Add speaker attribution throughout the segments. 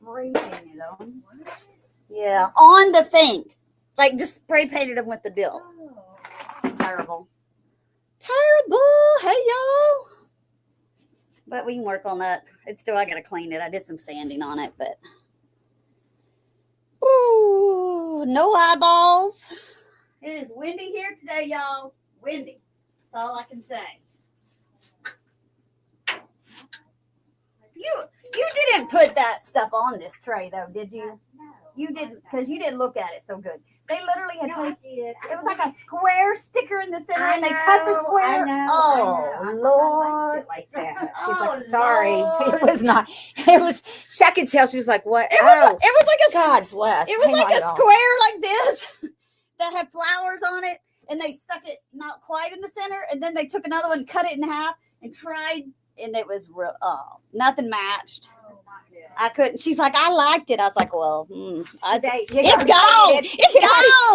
Speaker 1: spray painted them. Yeah, on the thing. Like, just spray painted them with the dill. Terrible. Hey, y'all. But we can work on that. It's still, I got to clean it. I did some sanding on it, but. Ooh, no eyeballs. It is windy here today, y'all. Windy. That's all I can say. You didn't put that stuff on this tray, though, did you? No. You didn't, because you didn't look at it so good. They literally had taken. It was like a square sticker in the center, and they cut the square. Oh, Lord.
Speaker 2: Like that. She's like, sorry. It was not. It was, I could tell. She was like, what?
Speaker 1: It was like a,
Speaker 2: God bless.
Speaker 1: It was like a square like this that had flowers on it, and they stuck it not quite in the center, and then they took another one, cut it in half, and tried, and it was real. Oh, nothing matched. I couldn't. She's like, I liked it. I was like, well, it's gone. It's gone.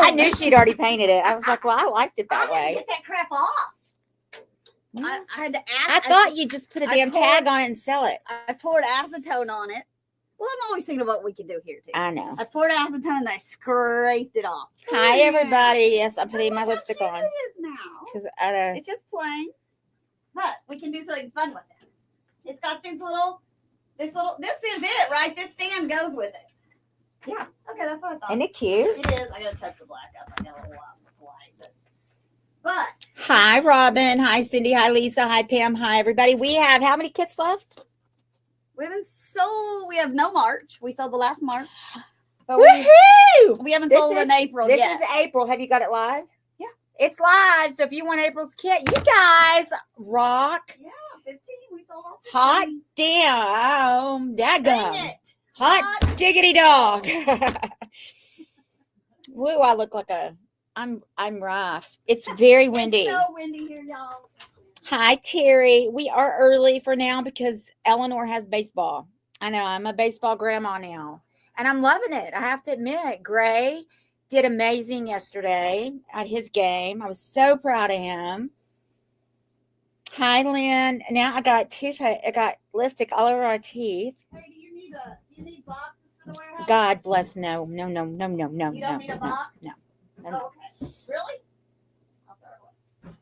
Speaker 2: I knew she'd already painted it. I was like, well, I liked it that way.
Speaker 1: I had to get that crap off. I had to ask.
Speaker 2: I thought you just put a damn tag on it and sell it.
Speaker 1: I poured acetone on it. Well, I'm always thinking of what we can do here, too.
Speaker 2: I know.
Speaker 1: I poured acetone and I scraped it off.
Speaker 2: Hi, everybody. Yes, I'm putting my lipstick on.
Speaker 1: It is now. It's just plain. But we can do something fun with it. It's got this is it, right? This stand goes with it. Yeah. Okay, that's what I thought.
Speaker 2: Isn't it cute?
Speaker 1: It is. I gotta touch the black up. I got a little lot of white. But
Speaker 2: hi, Robin. Hi, Cindy. Hi, Lisa. Hi, Pam. Hi, everybody. We have how many kits left?
Speaker 1: We have no March. We sold the last March. But
Speaker 2: woohoo!
Speaker 1: We haven't sold in April yet.
Speaker 2: This is April. Have you got it live?
Speaker 1: Yeah.
Speaker 2: It's live. So if you want April's kit, you guys rock.
Speaker 1: Yeah, 15. We sold all 15.
Speaker 2: Hot damn.
Speaker 1: Dang
Speaker 2: Daggum.
Speaker 1: it.
Speaker 2: Hot diggity dog. Woo, I look like I'm rough. It's very windy.
Speaker 1: It's so windy here, y'all.
Speaker 2: Hi, Terry. We are early for now because Eleanor has baseball. I know, I'm a baseball grandma now. And I'm loving it. I have to admit, Gray did amazing yesterday at his game. I was so proud of him. Hi, Lynn. Now I got lipstick all over my teeth.
Speaker 1: Hey, do you need boxes for the warehouse?
Speaker 2: God bless. No.
Speaker 1: You don't need a box?
Speaker 2: No.
Speaker 1: Oh, okay. Really? I'll throw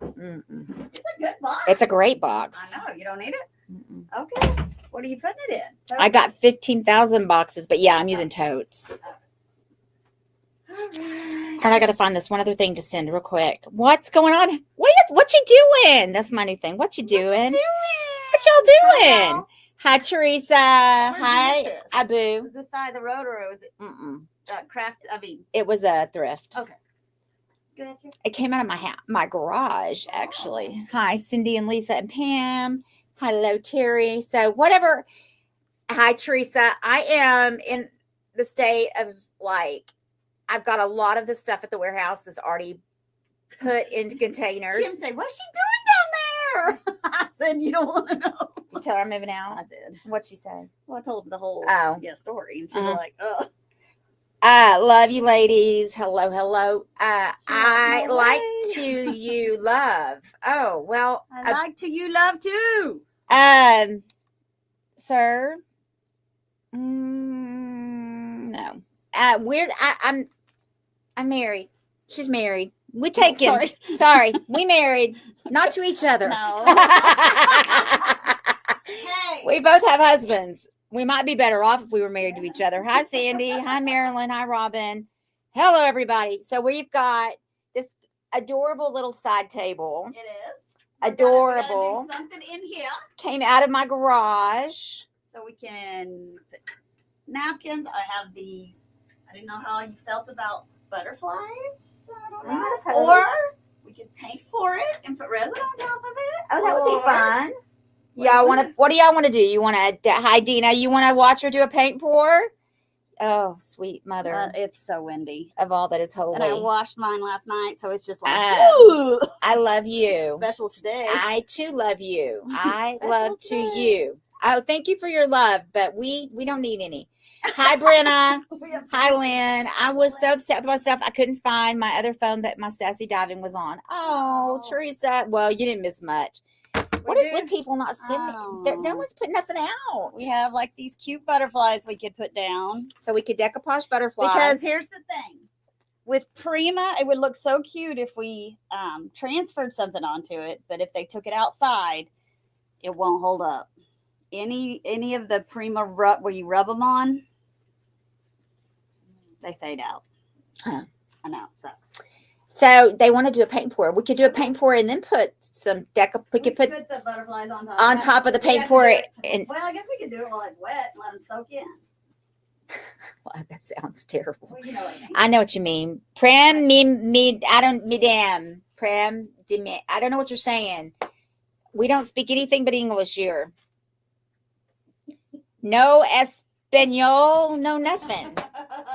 Speaker 1: it away.
Speaker 2: Mm-mm.
Speaker 1: It's a good box.
Speaker 2: It's a great box.
Speaker 1: I know. You don't need it?
Speaker 2: Mm-mm.
Speaker 1: Okay. What are you putting it in?
Speaker 2: I got 15,000 boxes, but yeah, I'm using totes.
Speaker 1: All right.
Speaker 2: And I got to find this one other thing to send real quick. What's going on? What you doing? That's my new thing. What you doing? What y'all doing?
Speaker 1: Hello.
Speaker 2: Hi, Teresa. Hi, Abu.
Speaker 1: Was this side of the road or was it craft?
Speaker 2: It was a thrift.
Speaker 1: Okay. Gotcha.
Speaker 2: It came out of my garage, actually. Hi, Cindy and Lisa and Pam. Hello, Terry. So whatever. Hi, Teresa. I am in the state of I've got a lot of the stuff at the warehouse is already put into containers.
Speaker 1: Kim said, "What's she doing down there?" I said, "You don't want to know."
Speaker 2: Did you tell her I'm moving out?
Speaker 1: I did.
Speaker 2: What'd she say?
Speaker 1: Well, I told her the whole story, and she was like, "Oh."
Speaker 2: Love you, ladies. Hello. I like to you love. Oh, well.
Speaker 1: I like to you love too.
Speaker 2: Sir. No. I'm married. She's married. We taken. Sorry. We married. Not to each other.
Speaker 1: No. Hey.
Speaker 2: We both have husbands. We might be better off if we were married to each other. Hi, Sandy. Hi, Marilyn. Hi, Robin. Hello, everybody. So we've got this adorable little side table.
Speaker 1: It is.
Speaker 2: Adorable.
Speaker 1: Do something in here.
Speaker 2: Came out of my garage.
Speaker 1: So we can put napkins. I have these. I didn't know how you felt about butterflies. I don't know. Or we could paint pour it and put resin on top of it.
Speaker 2: Oh, that would be fun. Y'all want to? What do y'all want to do? You want to? Hi, Dina. You want to watch her do a paint pour? Oh, sweet mother!
Speaker 1: It's so windy.
Speaker 2: Of all that is holy.
Speaker 1: And I washed mine last night, so it's just like
Speaker 2: I love you.
Speaker 1: Special today.
Speaker 2: I too love you. I love to you. Oh, thank you for your love, but we don't need any. Hi, Brenna. Hi, Lynn. I was so upset with myself. I couldn't find my other phone that my Sassy Diving was on. Oh, Teresa. Well, you didn't miss much. What is with people not sending? No
Speaker 1: Oh.
Speaker 2: one's put nothing out.
Speaker 1: We have like these cute butterflies we could put down.
Speaker 2: So we could decoupage butterflies.
Speaker 1: Because here's the thing. With Prima, it would look so cute if we transferred something onto it. But if they took it outside, it won't hold up. Any of the Prima where you rub them on, they fade out.
Speaker 2: Huh.
Speaker 1: I know, it sucks.
Speaker 2: So they want to do a paint pour. We could do a paint pour and then put some we could put
Speaker 1: the butterflies on
Speaker 2: top of the paint pour. And
Speaker 1: well, I guess we could do it while it's wet and let them soak in.
Speaker 2: well, that sounds terrible.
Speaker 1: Well, you know what I mean.
Speaker 2: I know what you mean. Prem me I don't madam. Prem I don't know what you're saying. We don't speak anything but English here. No Espanol, no nothing.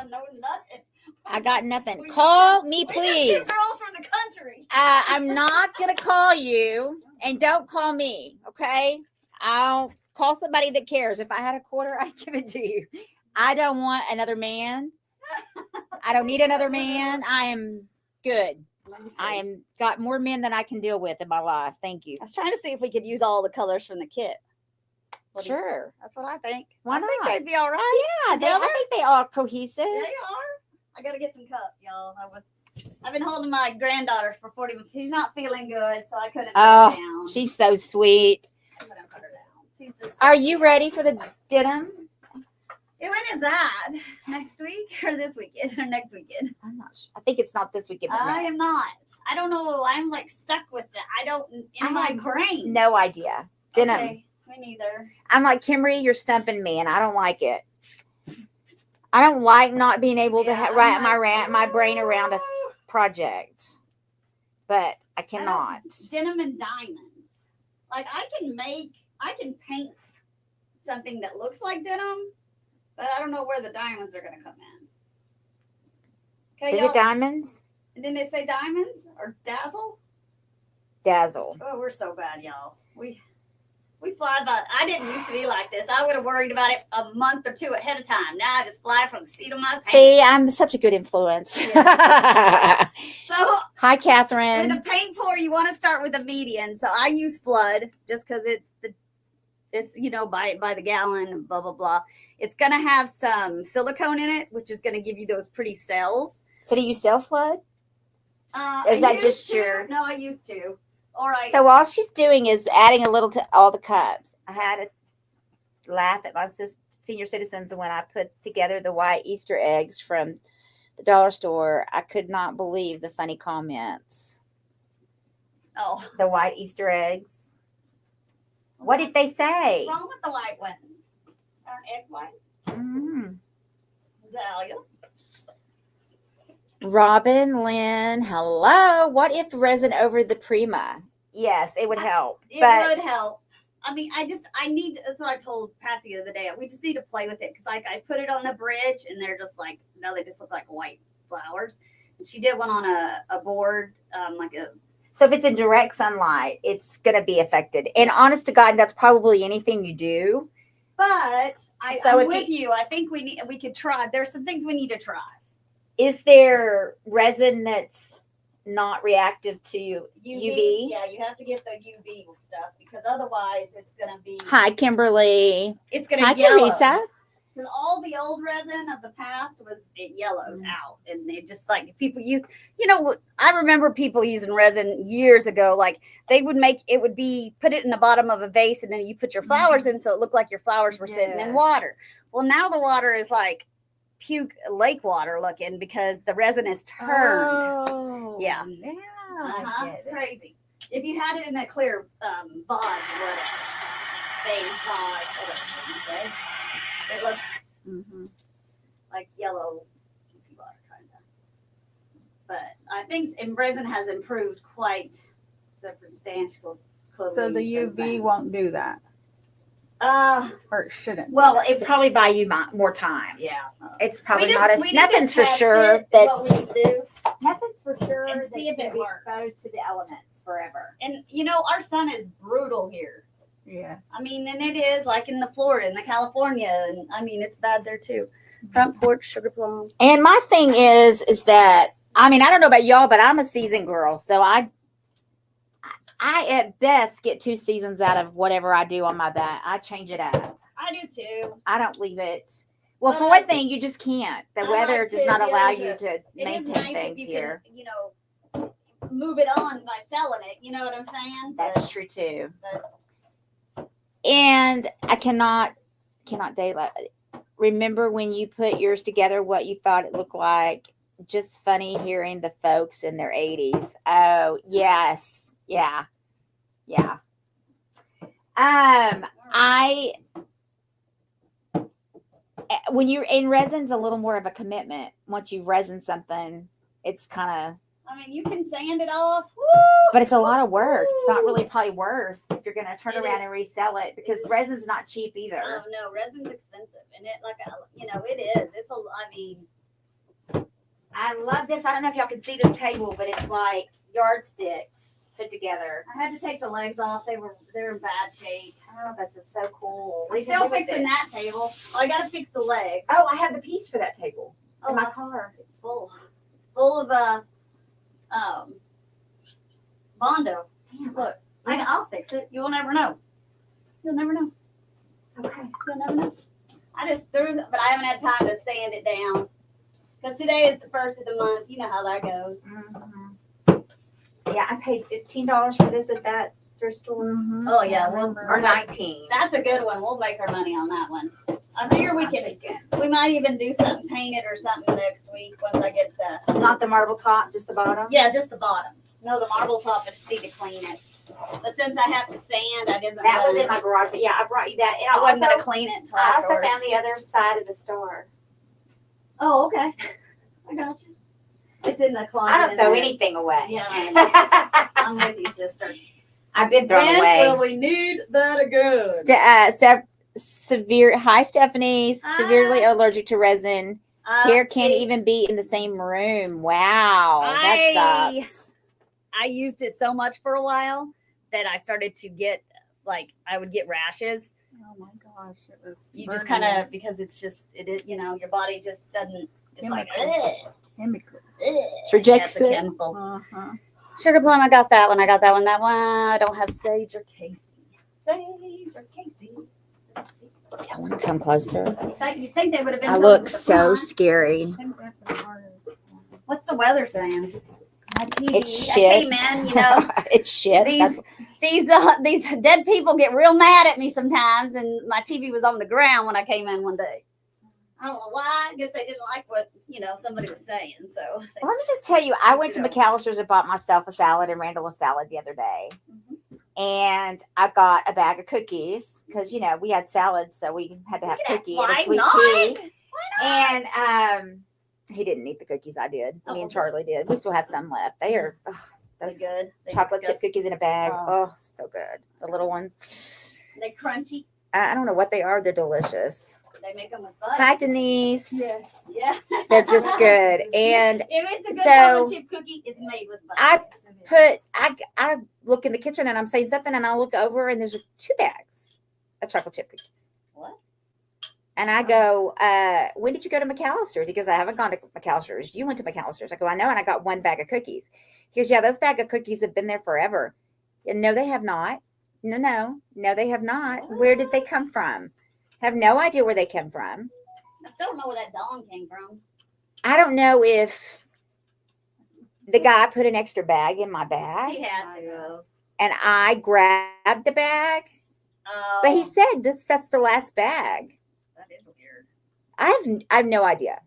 Speaker 1: No, nothing.
Speaker 2: I got nothing. Call me, please.
Speaker 1: We're just two girls from the country.
Speaker 2: I'm not going to call you, and don't call me, okay? I'll call somebody that cares. If I had a quarter, I'd give it to you. I don't want another man. I don't need another man. I am good. I am got more men than I can deal with in my life. Thank you.
Speaker 1: I was trying to see if we could use all the colors from the kit.
Speaker 2: Sure.
Speaker 1: That's what I think.
Speaker 2: Why
Speaker 1: I think
Speaker 2: not?
Speaker 1: they'd be all right.
Speaker 2: Yeah, I think they are cohesive.
Speaker 1: They are. I gotta get some cups, y'all. I've been holding my granddaughter for 40 minutes. She's not feeling good, so I couldn't put her down.
Speaker 2: She's so sweet.
Speaker 1: I couldn't put her down. She's just
Speaker 2: Are you ready for the denim?
Speaker 1: When is that? Next week or this weekend or next weekend?
Speaker 2: I'm not sure. I think it's not this weekend.
Speaker 1: I am not. I don't know. I'm like stuck with it. I don't in my brain.
Speaker 2: No idea. Denim.
Speaker 1: Okay, me neither.
Speaker 2: I'm like, Kimberly, you're stumping me, and I don't like it. I don't like not being able to wrap my brain around a project, but I cannot.
Speaker 1: Denim and diamonds. Like I can paint something that looks like denim, but I don't know where the diamonds are going to come in. Okay,
Speaker 2: Is it diamonds?
Speaker 1: Didn't it say diamonds or dazzle?
Speaker 2: Dazzle.
Speaker 1: Oh, we're so bad, y'all. We fly by. I didn't used to be like this. I would have worried about it a month or two ahead of time. Now I just fly from the seat of my pants.
Speaker 2: See, I'm such a good influence.
Speaker 1: Yeah. So,
Speaker 2: hi, Catherine.
Speaker 1: With a paint pour, you want to start with a median. So I use Flood just because it's by the gallon, blah blah blah. It's gonna have some silicone in it, which is gonna give you those pretty cells.
Speaker 2: So do you sell Flood?
Speaker 1: Or
Speaker 2: is that just your?
Speaker 1: No, I used to.
Speaker 2: So all she's doing is adding a little to all the cups. I had to laugh at my senior citizens when I put together the white Easter eggs from the dollar store. I could not believe the funny comments.
Speaker 1: Oh,
Speaker 2: the white Easter eggs. What did they say?
Speaker 1: What's wrong with the white ones? Aren't eggs white?
Speaker 2: Mm-hmm.
Speaker 1: Dahlia.
Speaker 2: Robin, Lynn, hello. What if resin over the Prima? Yes, it would help.
Speaker 1: It would help. I mean, that's what I told Patsy the other day. We just need to play with it because, like, I put it on the bridge and they're just like, no, they just look like white flowers. And she did one on a board,
Speaker 2: So if it's in direct sunlight, it's going to be affected. And honest to God, that's probably anything you do.
Speaker 1: But I'm with you. I think we could try. There's some things we need to try.
Speaker 2: Is there resin that's not reactive to UV?
Speaker 1: Yeah, you have to get the UV stuff because otherwise it's going to be.
Speaker 2: Hi, Kimberly.
Speaker 1: It's going to
Speaker 2: Hi,
Speaker 1: yellow.
Speaker 2: Teresa.
Speaker 1: Because all the old resin of the past it yellowed out, and they just like people use. I remember people using resin years ago. Like they would put it in the bottom of a vase, and then you put your flowers in, so it looked like your flowers were sitting in water. Well, now the water is like puke lake water looking because the resin is turned.
Speaker 2: Oh,
Speaker 1: yeah.
Speaker 2: It's
Speaker 1: crazy. If you had it in a clear vase, whatever, vase, whatever. It looks like yellow water, kind of. But I think resin has improved quite substantially.
Speaker 3: So the UV won't do that. Or it shouldn't.
Speaker 2: Well, it probably buy you more time.
Speaker 1: Yeah.
Speaker 2: It's probably nothing's for sure. Nothing's for sure.
Speaker 1: And see if it
Speaker 2: be
Speaker 1: works.
Speaker 2: exposed to the elements forever.
Speaker 1: And our sun is brutal here.
Speaker 3: Yes.
Speaker 1: I mean, and it is like in the Florida and the California, and I mean it's bad there too. Front porch, sugar plum.
Speaker 2: And my thing is that I don't know about y'all, but I'm a seasoned girl, so I I at best get 2 seasons out of whatever I do on my bat. I change it up.
Speaker 1: I do too.
Speaker 2: I don't leave it. Well,
Speaker 1: But
Speaker 2: for one thing, you just can't. The
Speaker 1: I
Speaker 2: weather
Speaker 1: like
Speaker 2: does
Speaker 1: to
Speaker 2: not
Speaker 1: be
Speaker 2: allow
Speaker 1: able
Speaker 2: you
Speaker 1: to-
Speaker 2: to
Speaker 1: It is
Speaker 2: maintain
Speaker 1: nice if
Speaker 2: things
Speaker 1: you
Speaker 2: here.
Speaker 1: can, move it on by selling it. You know what I'm saying?
Speaker 2: That's true too.
Speaker 1: But
Speaker 2: And I cannot daylight. Remember when you put yours together, what you thought it looked like? Just funny hearing the folks in their 80s. Oh, yes. Yeah. Yeah. When you're in resin's a little more of a commitment. Once you've resin something, it's kind of,
Speaker 1: I mean, you can sand it off.
Speaker 2: but it's a lot of work. It's not really probably worth if you're going to turn
Speaker 1: It
Speaker 2: around
Speaker 1: is.
Speaker 2: and resell it because resin's not cheap
Speaker 1: Oh
Speaker 2: either.
Speaker 1: no, resin's expensive, and it is. It's
Speaker 2: I love this. I don't know if y'all can see this table, but it's like yardsticks put together.
Speaker 1: I had to take the legs off. They're in bad shape.
Speaker 2: Oh, this is so cool.
Speaker 1: I'm still fixing that table. Oh, I gotta fix the legs.
Speaker 2: Oh, I have the piece for that table
Speaker 1: Oh,
Speaker 2: in my car.
Speaker 1: it's full. It's full of Bondo.
Speaker 2: Damn.
Speaker 1: Look, I'll fix it. You'll never know. You'll never know.
Speaker 2: Okay.
Speaker 1: You'll never know. I just threw, but I haven't had time to sand it down because today is the first of the month. You know how that goes.
Speaker 2: Mm-hmm. Yeah, I paid $15 for this at that thrift store.
Speaker 3: Mhm.
Speaker 1: Oh yeah,
Speaker 2: Or 19.
Speaker 1: that's a good one. We'll make our money on that one. I figure we might even do something, paint it or something next week once I get the.
Speaker 2: Not the marble top, just the bottom.
Speaker 1: Yeah, just the bottom. No, the marble top. I just need to clean it. But since I have to sand, I didn't.
Speaker 2: That was in my garage, but yeah, I brought you that. And
Speaker 1: I wasn't gonna
Speaker 2: also,
Speaker 1: clean it until
Speaker 2: I also
Speaker 1: afterwards.
Speaker 2: found the other side of the star.
Speaker 1: Oh, okay. I got you. It's in the closet.
Speaker 2: I don't
Speaker 1: in
Speaker 2: throw
Speaker 1: there.
Speaker 2: anything away.
Speaker 1: Yeah, I know. I'm with you, sister.
Speaker 2: I've been thrown
Speaker 1: When
Speaker 2: away.
Speaker 1: will we need that again?
Speaker 2: Severe. Hi, Stephanie. Severely
Speaker 1: Hi.
Speaker 2: allergic to resin. Hair can't
Speaker 1: See,
Speaker 2: even be in the same room. Wow,
Speaker 1: I-
Speaker 2: that sucks.
Speaker 1: I used it so much for a while that I started to get I would get rashes.
Speaker 3: Oh my gosh, it was.
Speaker 1: You just
Speaker 3: burning
Speaker 1: kind of because it's just your body just doesn't. It's like
Speaker 3: Chemicals.
Speaker 1: ugh,
Speaker 3: chemicals.
Speaker 1: ugh.
Speaker 2: Rejects
Speaker 1: Yeah, it's a
Speaker 2: it.
Speaker 1: chemical.
Speaker 3: Uh-huh.
Speaker 1: Sugar plum, I got that one. That one. I don't have sage or Casey. Sage or Casey. Let's see.
Speaker 2: I want to come closer.
Speaker 1: You think they would have been?
Speaker 2: I
Speaker 1: told
Speaker 2: look
Speaker 1: us to
Speaker 2: so
Speaker 1: fly.
Speaker 2: scary.
Speaker 3: I think that's the hardest one.
Speaker 1: What's the weather saying? My TV.
Speaker 2: It's
Speaker 1: I
Speaker 2: shit.
Speaker 1: came in,
Speaker 2: It's shit.
Speaker 1: These
Speaker 2: That's-
Speaker 1: these dead people get real mad at me sometimes, and my TV was on the ground when I came in one day. I don't know why. I guess they didn't like what somebody was saying. So
Speaker 2: Well, let me just tell you, I went to McAllister's and bought myself a salad and Randall a salad the other day. And I got a bag of cookies because, we had salads, so we had to have cookie and
Speaker 1: Why
Speaker 2: a sweet
Speaker 1: not?
Speaker 2: tea.
Speaker 1: Why not?
Speaker 2: And he didn't eat the cookies I did. Me and Charlie did. We still have some left. They are
Speaker 1: They're
Speaker 2: those
Speaker 1: good. They
Speaker 2: chocolate chip
Speaker 1: disgust-
Speaker 2: cookies in a bag.
Speaker 1: Oh.
Speaker 2: Oh, so good. The little ones.
Speaker 1: They crunchy.
Speaker 2: I don't know what they are. They're delicious.
Speaker 1: They make them with butter.
Speaker 2: Hi, Denise.
Speaker 1: Yes. Yeah.
Speaker 2: They're just good. And
Speaker 1: If it's a good
Speaker 2: So,
Speaker 1: chocolate chip cookie, it's made with butter.
Speaker 2: I look in the kitchen and I'm saying something and I look over and there's 2 bags of chocolate chip cookies.
Speaker 1: What?
Speaker 2: And I go, when did you go to McAllister's? He goes, I haven't gone to McAllister's. You went to McAllister's. I go, I know. And I got 1 bag of cookies. He goes, yeah, those bag of cookies have been there forever. And no, they have not. No, they have not. Where did they come from? Have no idea where they came from.
Speaker 1: I still don't know where that Dawn came from.
Speaker 2: I don't know if the guy put an extra bag in my bag
Speaker 1: He had to.
Speaker 2: and I grabbed the bag.
Speaker 1: Oh,
Speaker 2: But he said that's the last bag.
Speaker 1: that is weird.
Speaker 2: I have no idea.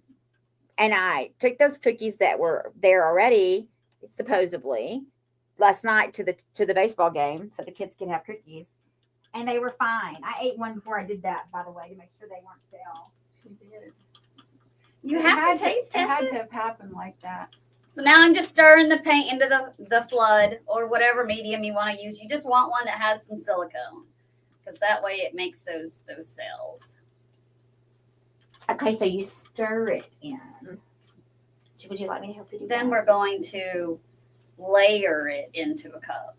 Speaker 2: And I took those cookies that were there already, supposedly, last night to the baseball game, so the kids can have cookies. And they were fine. I ate one before I did that, by the way, to make sure they weren't stale.
Speaker 3: She did.
Speaker 1: You
Speaker 3: It
Speaker 1: have
Speaker 3: had
Speaker 1: to taste
Speaker 3: It had
Speaker 1: test
Speaker 3: to
Speaker 1: it.
Speaker 3: have happened like that.
Speaker 1: So now I'm just stirring the paint into the flood or whatever medium you want to use. You just want one that has some silicone because that way it makes those cells.
Speaker 2: Okay, so you stir it in. Would you like me to help you do
Speaker 1: Then
Speaker 2: that?
Speaker 1: we're going to layer it into a cup.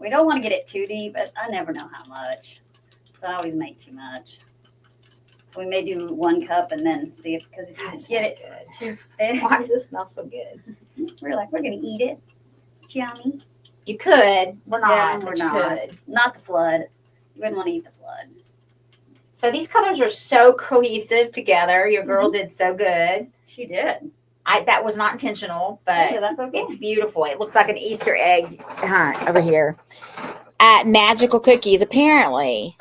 Speaker 1: We don't want to get it too deep, but I never know how much. So I always make too much. So we may do 1 cup and then see if you get it
Speaker 2: good.
Speaker 1: too thick,
Speaker 2: Why does this smell so good?
Speaker 1: we're going to eat it. It's yummy.
Speaker 2: You could. We're not.
Speaker 1: Yeah,
Speaker 2: but
Speaker 1: we're
Speaker 2: you
Speaker 1: not.
Speaker 2: could.
Speaker 1: Not the flood. You wouldn't want to eat the flood.
Speaker 2: So these colors are so cohesive together. Your girl did so good.
Speaker 1: She did.
Speaker 2: That was not intentional, but
Speaker 1: Yeah, that's okay.
Speaker 2: it's beautiful. It looks like an Easter egg hunt over here. Magical cookies, apparently.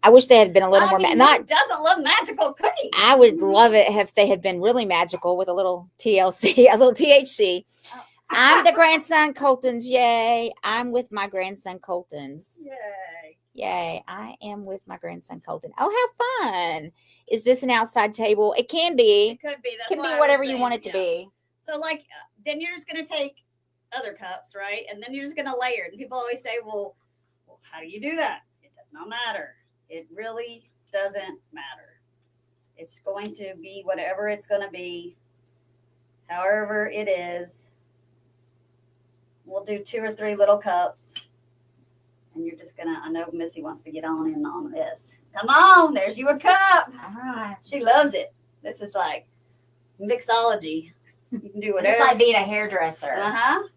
Speaker 2: I wish they had been a little more.
Speaker 1: Who
Speaker 2: Not.
Speaker 1: doesn't love magical cookies?
Speaker 2: I would love it if they had been really magical with a little TLC, a little THC.
Speaker 1: Oh.
Speaker 2: I'm the grandson Coltons. Yay! I'm with my grandson Coltons.
Speaker 1: Yay.
Speaker 2: Yay! I am with my grandson Colton. Oh, how fun! Is this an outside table? It can be.
Speaker 1: It could be. That's
Speaker 2: Can
Speaker 1: why
Speaker 2: be
Speaker 1: I was
Speaker 2: whatever you
Speaker 1: saying,
Speaker 2: want it to
Speaker 1: yeah.
Speaker 2: be.
Speaker 1: So, like, then you're just going to take other cups, right? And then you're just going to layer it. And people always say, well, how do you do that? It does not matter. It really doesn't matter. It's going to be whatever it's going to be, however it is. We'll do 2 or 3 little cups. And you're just going to, I know Missy wants to get on this. Come on, there's you a cup.
Speaker 2: All right.
Speaker 1: She loves it. This is like mixology. You can do whatever.
Speaker 2: It's like being a hairdresser.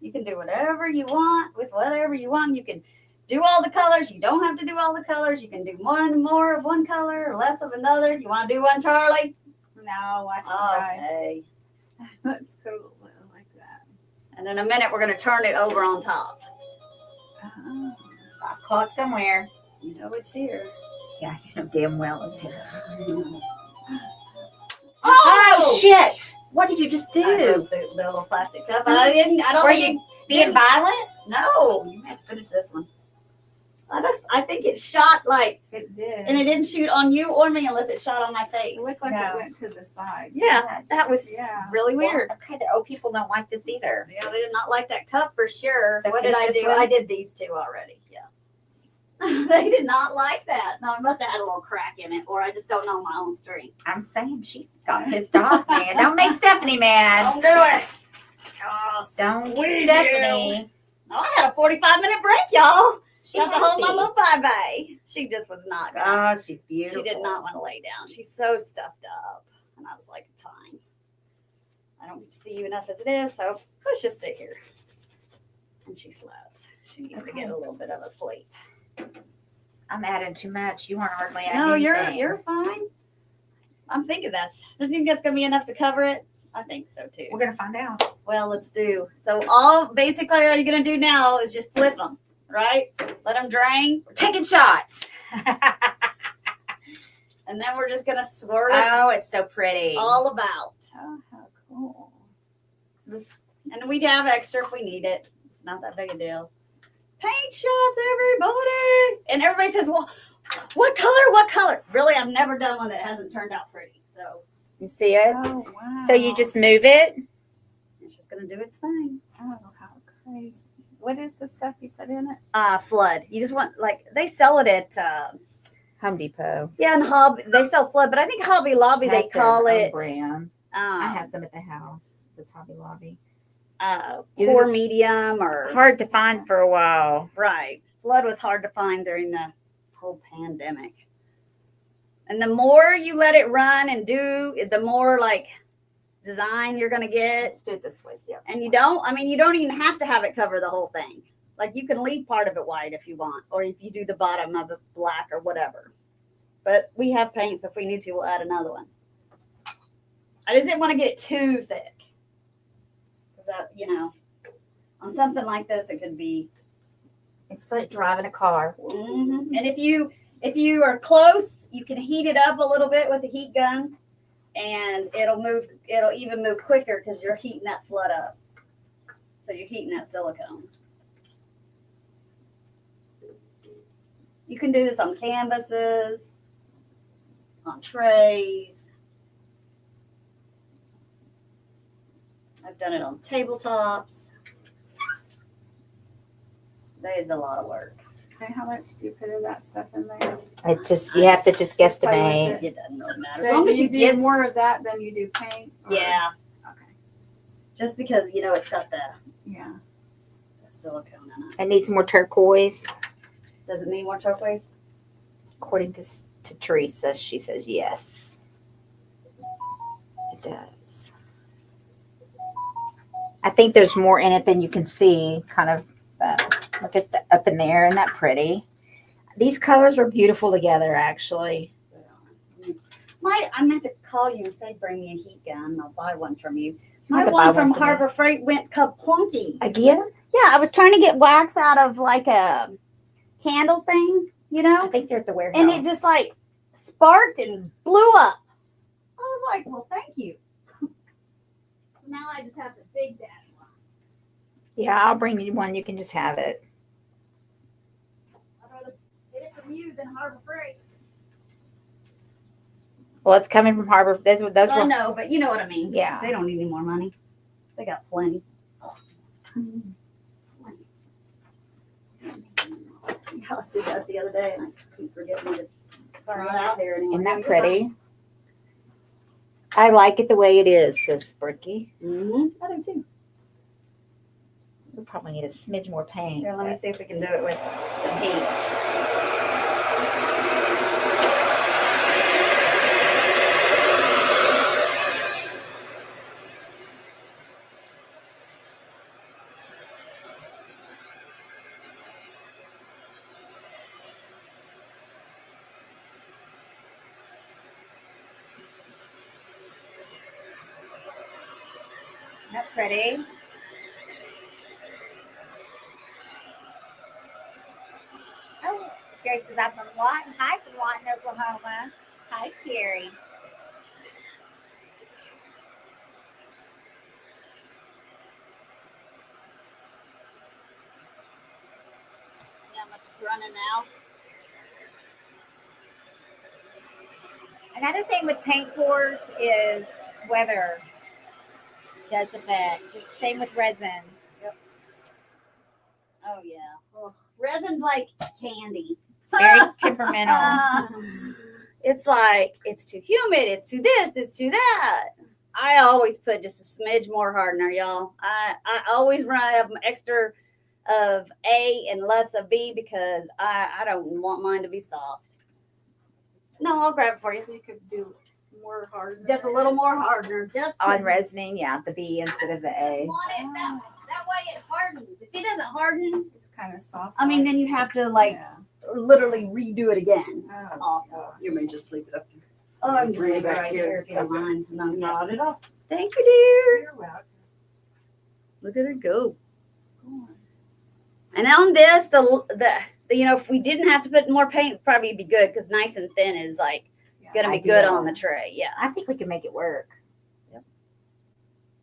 Speaker 1: You can do whatever you want with whatever you want. You can do all the colors. You don't have to do all the colors. You can do more of one color or less of another. You want to do one, Charlie?
Speaker 3: No, watch you guys.
Speaker 1: Okay.
Speaker 3: Let's go like that.
Speaker 1: And in a minute, we're going to turn it over on top.
Speaker 2: It's 5 o'clock somewhere.
Speaker 1: You know it's here.
Speaker 2: Yeah, you know damn well it is.
Speaker 1: Oh,
Speaker 2: shit! What did you just do?
Speaker 1: I broke the little plastic cup. I don't
Speaker 2: Were
Speaker 1: think
Speaker 2: you being violent?
Speaker 1: No, you have to finish this one. I think it shot like,
Speaker 3: It did.
Speaker 1: and it didn't shoot on you or me unless it shot on my face.
Speaker 3: It looked like
Speaker 2: No.
Speaker 3: it went to the side.
Speaker 1: Yeah, that was
Speaker 3: Yeah.
Speaker 1: really weird.
Speaker 2: Well, okay, the old people don't like this either.
Speaker 1: Yeah, they did not like that cup for sure.
Speaker 2: So
Speaker 1: What did I
Speaker 2: finish this
Speaker 1: do?
Speaker 2: one?
Speaker 1: I did these 2 already. Yeah. They did not like that. No, it must have had a little crack in it, or I just don't know my own strength.
Speaker 2: I'm saying she got pissed off, man. Don't make Stephanie mad.
Speaker 1: Don't do it.
Speaker 2: Oh, don't
Speaker 1: Squeeze
Speaker 2: get Stephanie.
Speaker 1: No, I had a 45-minute break, y'all.
Speaker 2: She
Speaker 1: Got to hold my
Speaker 2: happy.
Speaker 1: little bye-bye. She just was not gonna.
Speaker 2: Oh, she's beautiful.
Speaker 1: She did not want to lay down. She's so stuffed up. And I was like, fine. I don't see you enough as it is, so let's just sit here. And she slept. She needed to get a little bit of a sleep.
Speaker 2: I'm adding too much. You weren't hardly adding
Speaker 1: No,
Speaker 2: anything.
Speaker 1: you're fine. I'm thinking do you think that's gonna be enough to cover it? I think so too.
Speaker 2: We're gonna find out.
Speaker 1: Well, let's do. So all you're gonna do now is just flip them, right? Let them drain.
Speaker 2: We're taking shots.
Speaker 1: And then we're just gonna swirl it
Speaker 2: Oh, it's so pretty.
Speaker 1: all about.
Speaker 3: Oh, how cool.
Speaker 1: This, and we'd have extra if we need it. It's not that big a deal. Paint shots, everybody. And everybody says, well, what color? What color? Really, I've never done one that hasn't turned out pretty. So
Speaker 2: You see it?
Speaker 3: Oh, wow.
Speaker 2: So you just move it.
Speaker 1: it's just gonna do its thing.
Speaker 3: Oh, how crazy. What is the stuff you put in it?
Speaker 1: Flood. You just want, like, they sell it at
Speaker 2: Home Depot.
Speaker 1: and Hobby. They sell Flood, but I think Hobby Lobby they
Speaker 2: Has their
Speaker 1: call
Speaker 2: own
Speaker 1: it
Speaker 2: brand. I have some at the house. It's Hobby Lobby. Either
Speaker 1: core
Speaker 2: this-
Speaker 1: medium or
Speaker 2: Hard to find for a while.
Speaker 1: right. Flood was hard to find during the whole pandemic. And the more you let it run and do, the more like design you're gonna get.
Speaker 2: Let's do it this way. Yeah.
Speaker 1: And you don't even have to have it cover the whole thing. Like you can leave part of it white if you want, or if you do the bottom of it black or whatever. But we have paint, so if we need to, we'll add another one. I just didn't want to get it too thick. Because that, on something like this, it could be.
Speaker 2: It's like driving a car.
Speaker 1: And if you are close, you can heat it up a little bit with a heat gun, and it'll even move quicker because you're heating that flood up. So you're heating that silicone. You can do this on canvases, on trays. I've done it on tabletops. That is a lot of work.
Speaker 3: Okay, how much do you put of that stuff in there?
Speaker 2: It just you have to just
Speaker 3: Just play
Speaker 2: guesstimate.
Speaker 3: with
Speaker 1: It doesn't really matter.
Speaker 3: So
Speaker 1: as long as you
Speaker 3: do
Speaker 1: get
Speaker 3: more of that than you do paint? Or-
Speaker 1: Yeah.
Speaker 3: Okay.
Speaker 1: Just because it's got the
Speaker 3: Yeah.
Speaker 1: silicone in it.
Speaker 2: It needs more turquoise.
Speaker 1: Does it need more turquoise?
Speaker 2: According to Teresa, she says yes. It does. I think there's more in it than you can see, kind of. Look at the up in there. Isn't that pretty? These colors are beautiful together, actually.
Speaker 1: I meant to call you and say bring me a heat gun. I'll buy one from you.
Speaker 2: You
Speaker 1: My
Speaker 2: have to buy
Speaker 1: one from
Speaker 2: one for me.
Speaker 1: Harbor Freight went kaplunky.
Speaker 2: Again?
Speaker 1: Yeah, I was trying to get wax out of like a candle thing, you
Speaker 2: I
Speaker 1: know,
Speaker 2: think they're at the warehouse.
Speaker 1: and it just like sparked and blew up. I was like, well, thank you. Now I just have the big daddy one.
Speaker 2: Yeah, I'll bring you one. You can just have it.
Speaker 1: I'd rather get it from you than Harbor Freight.
Speaker 2: Well, it's coming from Harbor. Those
Speaker 1: I
Speaker 2: were.
Speaker 1: know, but you know what I mean.
Speaker 2: Yeah.
Speaker 1: They don't need any more money. They got plenty. I did that the other day, and I just keep forgetting to throw it out there anymore.
Speaker 2: Isn't that pretty? I like it the way it is, says Bricky.
Speaker 1: Mm-hmm. I do too.
Speaker 2: We probably need a smidge more paint.
Speaker 1: Here, let me see if we can do it with some heat.
Speaker 2: Isn't that pretty? Oh, Sherry says I'm from Lawton. Hi from Lawton, Oklahoma. Hi, Sherry.
Speaker 1: See how much it's running now?
Speaker 2: Another thing with paint pours is weather does affect. Same with resin.
Speaker 1: Oh yeah. Ugh. Resin's like candy.
Speaker 2: Very temperamental.
Speaker 1: It's like it's too humid. It's too this. It's too that. I always put just a smidge more hardener, y'all. I always run up an extra of A and less of B because I don't want mine to be soft. No, I'll grab it for you.
Speaker 3: So you could do more hardener.
Speaker 1: Just a little more hardener. Just
Speaker 2: On resining, yeah, the B instead of the A.
Speaker 1: want it that way it hardens. If it doesn't harden,
Speaker 3: It's kind of soft.
Speaker 1: I mean, then you have to like
Speaker 3: Yeah.
Speaker 1: literally redo it again.
Speaker 3: Oh,
Speaker 1: Awful.
Speaker 4: You may just leave it up there.
Speaker 1: Oh, I'm just
Speaker 4: Bring it
Speaker 1: leave it
Speaker 4: back
Speaker 1: right
Speaker 4: here.
Speaker 1: here if you don't mind. No,
Speaker 4: Not at all.
Speaker 1: thank you, dear.
Speaker 3: You're welcome.
Speaker 1: Look at her go. And on this, the you know, if we didn't have to put more paint, it'd probably be good because nice and thin is like gonna be good
Speaker 2: Ideal.
Speaker 1: on the tray. Yeah,
Speaker 2: I think we can make it work.
Speaker 1: Yep.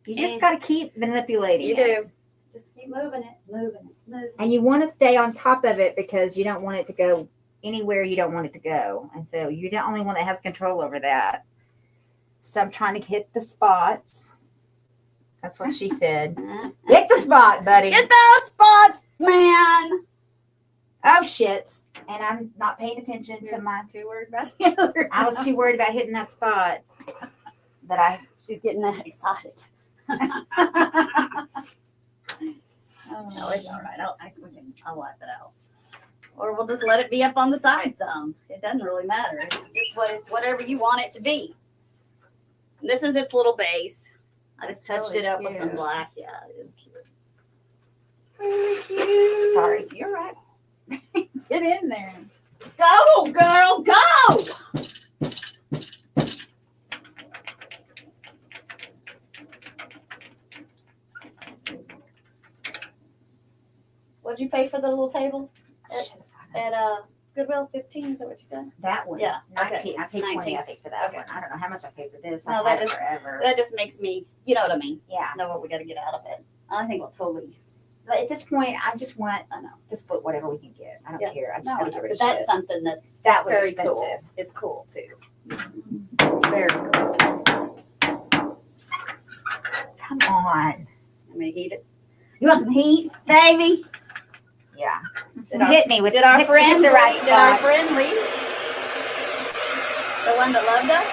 Speaker 2: You just
Speaker 1: And-
Speaker 2: got to keep manipulating
Speaker 1: you
Speaker 2: it.
Speaker 1: do. Just keep moving it, moving it, moving.
Speaker 2: And you want to stay on top of it because you don't want it to go anywhere you don't want it to go. And so you're the only one that has control over that. So I'm trying to hit the spots. That's what she said. Hit the spot, buddy.
Speaker 1: Get those spots, man.
Speaker 2: Oh, shit. And I'm not paying attention to my.
Speaker 3: Too worried about the other.
Speaker 2: I was too worried about hitting that spot that I.
Speaker 1: She's getting that excited. No, it's all right. I'll wipe it out. Or we'll just let it be up on the side some. It doesn't really matter. It's just it's whatever you want it to be. This is its little base. I just
Speaker 3: That's
Speaker 1: touched
Speaker 3: really
Speaker 1: it up with some
Speaker 3: cute.
Speaker 1: black. Yeah, it is cute.
Speaker 3: Really cute.
Speaker 2: Sorry. You're right.
Speaker 3: Get in there.
Speaker 1: Go, girl, go! What'd you pay for the little table at Goodwill? 15? Is that what you said?
Speaker 2: That one.
Speaker 1: Yeah, okay.
Speaker 2: 19. I paid 20,
Speaker 1: 19.
Speaker 2: I think, for that
Speaker 1: Okay.
Speaker 2: one. I don't know how much I paid for this.
Speaker 1: No,
Speaker 2: I've
Speaker 1: that
Speaker 2: had it
Speaker 1: is-
Speaker 2: forever.
Speaker 1: That just makes me, you know what I mean?
Speaker 2: Yeah.
Speaker 1: Know what we got to get out of it. I think we'll totally.
Speaker 2: But at this point, I just want
Speaker 1: I know.
Speaker 2: to split whatever we can get. I don't
Speaker 1: Yeah.
Speaker 2: care. I just
Speaker 1: No,
Speaker 2: want to get
Speaker 1: but
Speaker 2: rid of
Speaker 1: that's
Speaker 2: shit.
Speaker 1: something that's
Speaker 2: That was
Speaker 1: very
Speaker 2: expensive.
Speaker 1: cool. It's cool too. It's very cool.
Speaker 2: Come on.
Speaker 1: I'm gonna heat it. You want some heat, baby?
Speaker 2: Yeah.
Speaker 1: Did our-
Speaker 2: Hit me with
Speaker 1: Did our
Speaker 2: hit
Speaker 1: friend
Speaker 2: the right
Speaker 1: leave? Did our
Speaker 2: spot.
Speaker 1: friend leave? The one that loved us?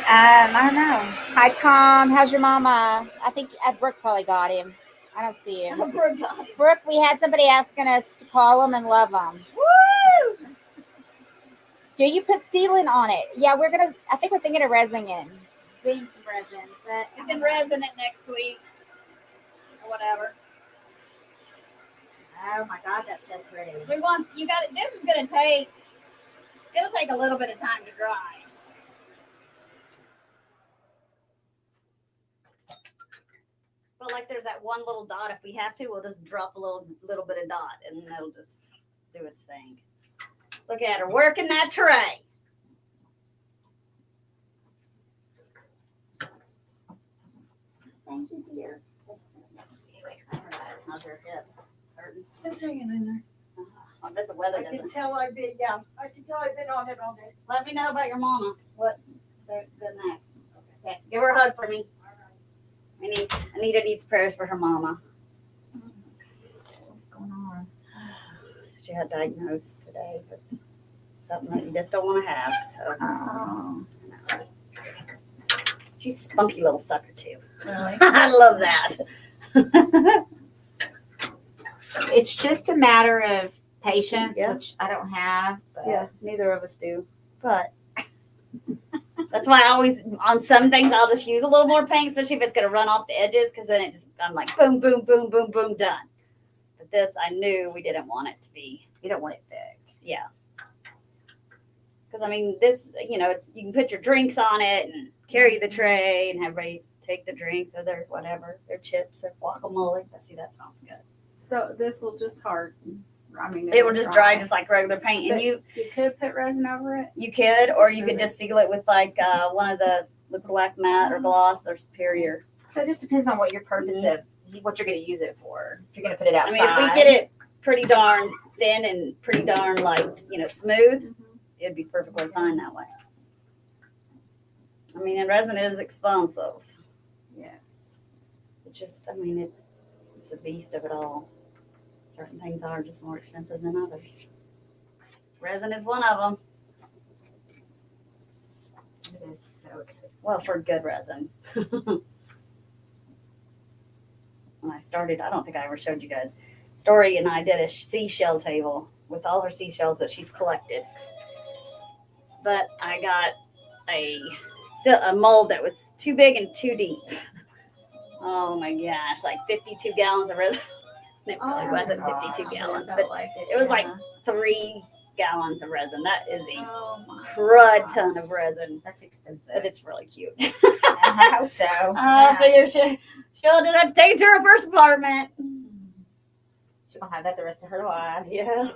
Speaker 2: I don't know. Hi, Tom. How's your mama? I think Brooke probably got him. I don't see him.
Speaker 1: Oh, poor guy.
Speaker 2: Brooke, we had somebody asking us to call him and love him.
Speaker 1: Woo!
Speaker 2: Do you put sealant on it? Yeah, I think we're thinking of resin in. Doing some resin. But
Speaker 1: You can resin it next week or whatever.
Speaker 2: Oh my God, that's so pretty.
Speaker 1: We want you got it. This is gonna take. It'll take a little bit of time to dry. But like, there's that one little dot. If we have to, we'll just drop a little bit of dot, and that'll just do its thing. Look at her working that tray. Thank you, dear. Let's see if I can remember that. How's your hip? Hurting?
Speaker 3: It's hanging in there.
Speaker 1: I bet the weather
Speaker 3: I
Speaker 1: doesn't.
Speaker 3: can tell I've been on it all day.
Speaker 1: Let me know about your mama. What the next? Okay, give her a hug for me. Anita needs prayers for her mama.
Speaker 2: What's going on?
Speaker 1: She got diagnosed today, but something that you just don't want to have. So
Speaker 2: Oh,
Speaker 1: she's a spunky little sucker too.
Speaker 2: really?
Speaker 1: I love that.
Speaker 2: It's just a matter of patience,
Speaker 1: Yeah.
Speaker 2: which I don't have. But
Speaker 1: Yeah, neither of us do. But that's why I always, on some things, I'll just use a little more paint, especially if it's going to run off the edges, because then I'm like, boom, boom, boom, boom, boom, done. But this, I knew we didn't want it to be.
Speaker 2: you don't want it thick.
Speaker 1: Yeah. Because, I mean, this, you can put your drinks on it and carry the tray and have everybody take the drinks or their whatever, their chips or guacamole. See, that sounds good.
Speaker 3: So this will just harden. I mean,
Speaker 1: It will just dry just like regular paint. And
Speaker 3: But you could put resin over it.
Speaker 1: you could, or you
Speaker 3: So
Speaker 1: could
Speaker 3: that-
Speaker 1: just seal it with like one of the liquid wax matte or gloss or superior.
Speaker 2: So it just depends on what your purpose of what you're going to use it for. If you're going to put it
Speaker 1: I
Speaker 2: outside.
Speaker 1: mean, if we get it pretty darn thin and pretty darn smooth, it'd be perfectly fine that way. I mean, and resin is expensive.
Speaker 3: Yes.
Speaker 1: It's just, I mean, it's a beast of it all. Certain things are just more expensive than others. Resin is one of them.
Speaker 2: It is so expensive.
Speaker 1: Well, for good resin. When I started, I don't think I ever showed you guys. Story and I did a seashell table with all her seashells that she's collected. But I got a mold that was too big and too deep. Oh my gosh, like 52 gallons of resin. It probably wasn't 52 gallons, but it was like 3 gallons of resin. That is a
Speaker 3: Oh my
Speaker 1: crud ton of resin,
Speaker 2: That's expensive.
Speaker 1: but it's really cute.
Speaker 2: I hope so.
Speaker 1: I figure she'll just have to take it to her first apartment.
Speaker 2: She's going to have that the rest of her life.
Speaker 1: Yeah.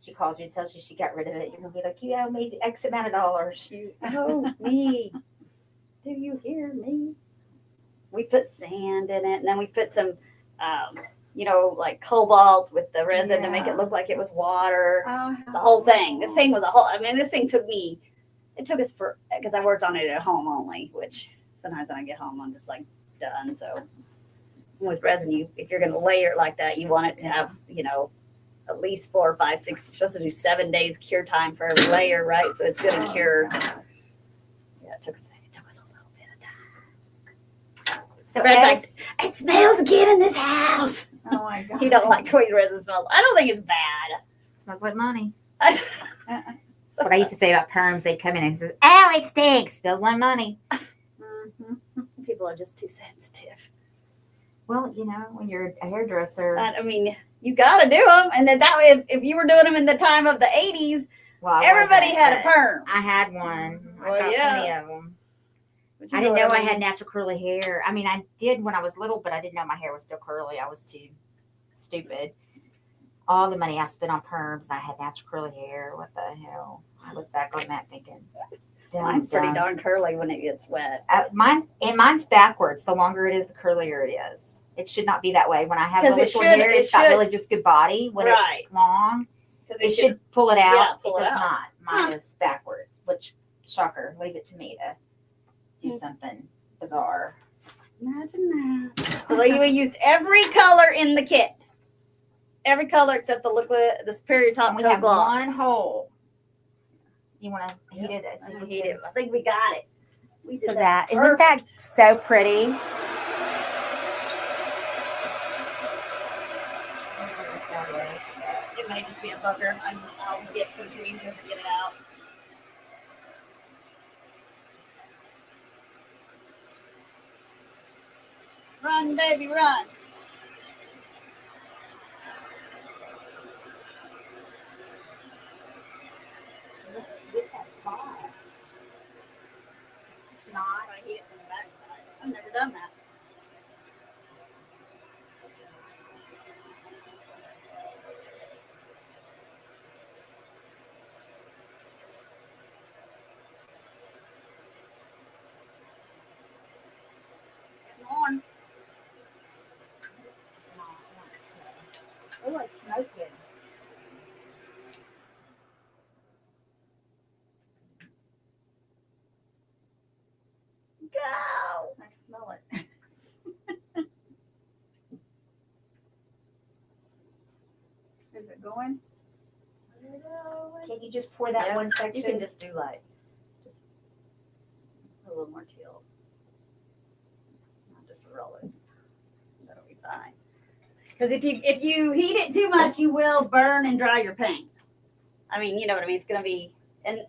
Speaker 2: She calls you and tells you she got rid of it. You're going to be like, you owe me X amount of dollars.
Speaker 1: Oh, me. Do you hear me? We put sand in it, and then we put some, like cobalt with the resin to make it look like it was water.
Speaker 3: Oh,
Speaker 1: The whole thing. This thing was this thing it took us because I worked on it at home only, which sometimes when I get home, I'm just like done. So with resin, if you're going to layer it like that, you want it to have, at least 4 or 5, 6, you're supposed to do 7 days cure time for every layer, right? So it's going to cure. Yeah, it took us a little bit of time.
Speaker 2: So
Speaker 1: Brad's
Speaker 2: as,
Speaker 1: like, it smells good in this house.
Speaker 3: Oh my God.
Speaker 1: He don't like the way the resin smells. I don't think it's bad.
Speaker 2: smells like money.
Speaker 3: Uh-uh.
Speaker 2: That's what I used to say about perms. They'd come in and say, "Oh, it stinks. Smells like money."
Speaker 1: People are just too sensitive.
Speaker 2: Well, when you're a hairdresser.
Speaker 1: I mean, you got to do them. And then that way, if you were doing them in the time of the 80s,
Speaker 2: Well, I
Speaker 1: everybody
Speaker 2: wasn't,
Speaker 1: had a
Speaker 2: but
Speaker 1: perm.
Speaker 2: I had one. I
Speaker 1: Well,
Speaker 2: got
Speaker 1: yeah.
Speaker 2: plenty of them.
Speaker 1: But you
Speaker 2: I didn't know
Speaker 1: what
Speaker 2: I
Speaker 1: mean?
Speaker 2: had natural curly hair. I mean, I did when I was little, but I didn't know my hair was still curly. I was too stupid. All the money I spent on perms, and I had natural curly hair. What the hell? I look back on that thinking,
Speaker 1: Mine's pretty
Speaker 2: dumb.
Speaker 1: darn curly when it gets wet.
Speaker 2: Mine's backwards. The longer it is, the curlier it is. It should not be that way. When I have
Speaker 1: 'Cause
Speaker 2: really
Speaker 1: it
Speaker 2: short
Speaker 1: should-
Speaker 2: hair,
Speaker 1: it
Speaker 2: it's got
Speaker 1: should-
Speaker 2: really just good body. When
Speaker 1: Right.
Speaker 2: it's long,
Speaker 1: Because
Speaker 2: it should pull it out.
Speaker 1: Yeah, pull
Speaker 2: it
Speaker 1: it
Speaker 2: does
Speaker 1: out.
Speaker 2: not. Mine
Speaker 1: Huh.
Speaker 2: is backwards, which, shocker, leave it to me to do
Speaker 1: Hmm.
Speaker 2: something bizarre.
Speaker 1: Imagine that. So we used every color in the kit. Every color except the superior top
Speaker 2: And we
Speaker 1: coat
Speaker 2: have
Speaker 1: gloss.
Speaker 2: one hole. You want to heat
Speaker 1: Yep.
Speaker 2: it?
Speaker 1: I can heat it. I think we got it. We did
Speaker 2: So
Speaker 1: that.
Speaker 2: that isn't that so pretty?
Speaker 1: It might just be a bugger. I'll get some tweezers and get it out. Run, baby, run. Go.
Speaker 3: I smell it. Is it going?
Speaker 2: Can you just pour that
Speaker 1: Yeah,
Speaker 2: one
Speaker 1: You
Speaker 2: section?
Speaker 1: can just do like, just a little more teal. I'll just roll it. That'll be fine. Because if you heat it too much, you will burn and dry your paint. I mean, you know what I mean. It's gonna be, and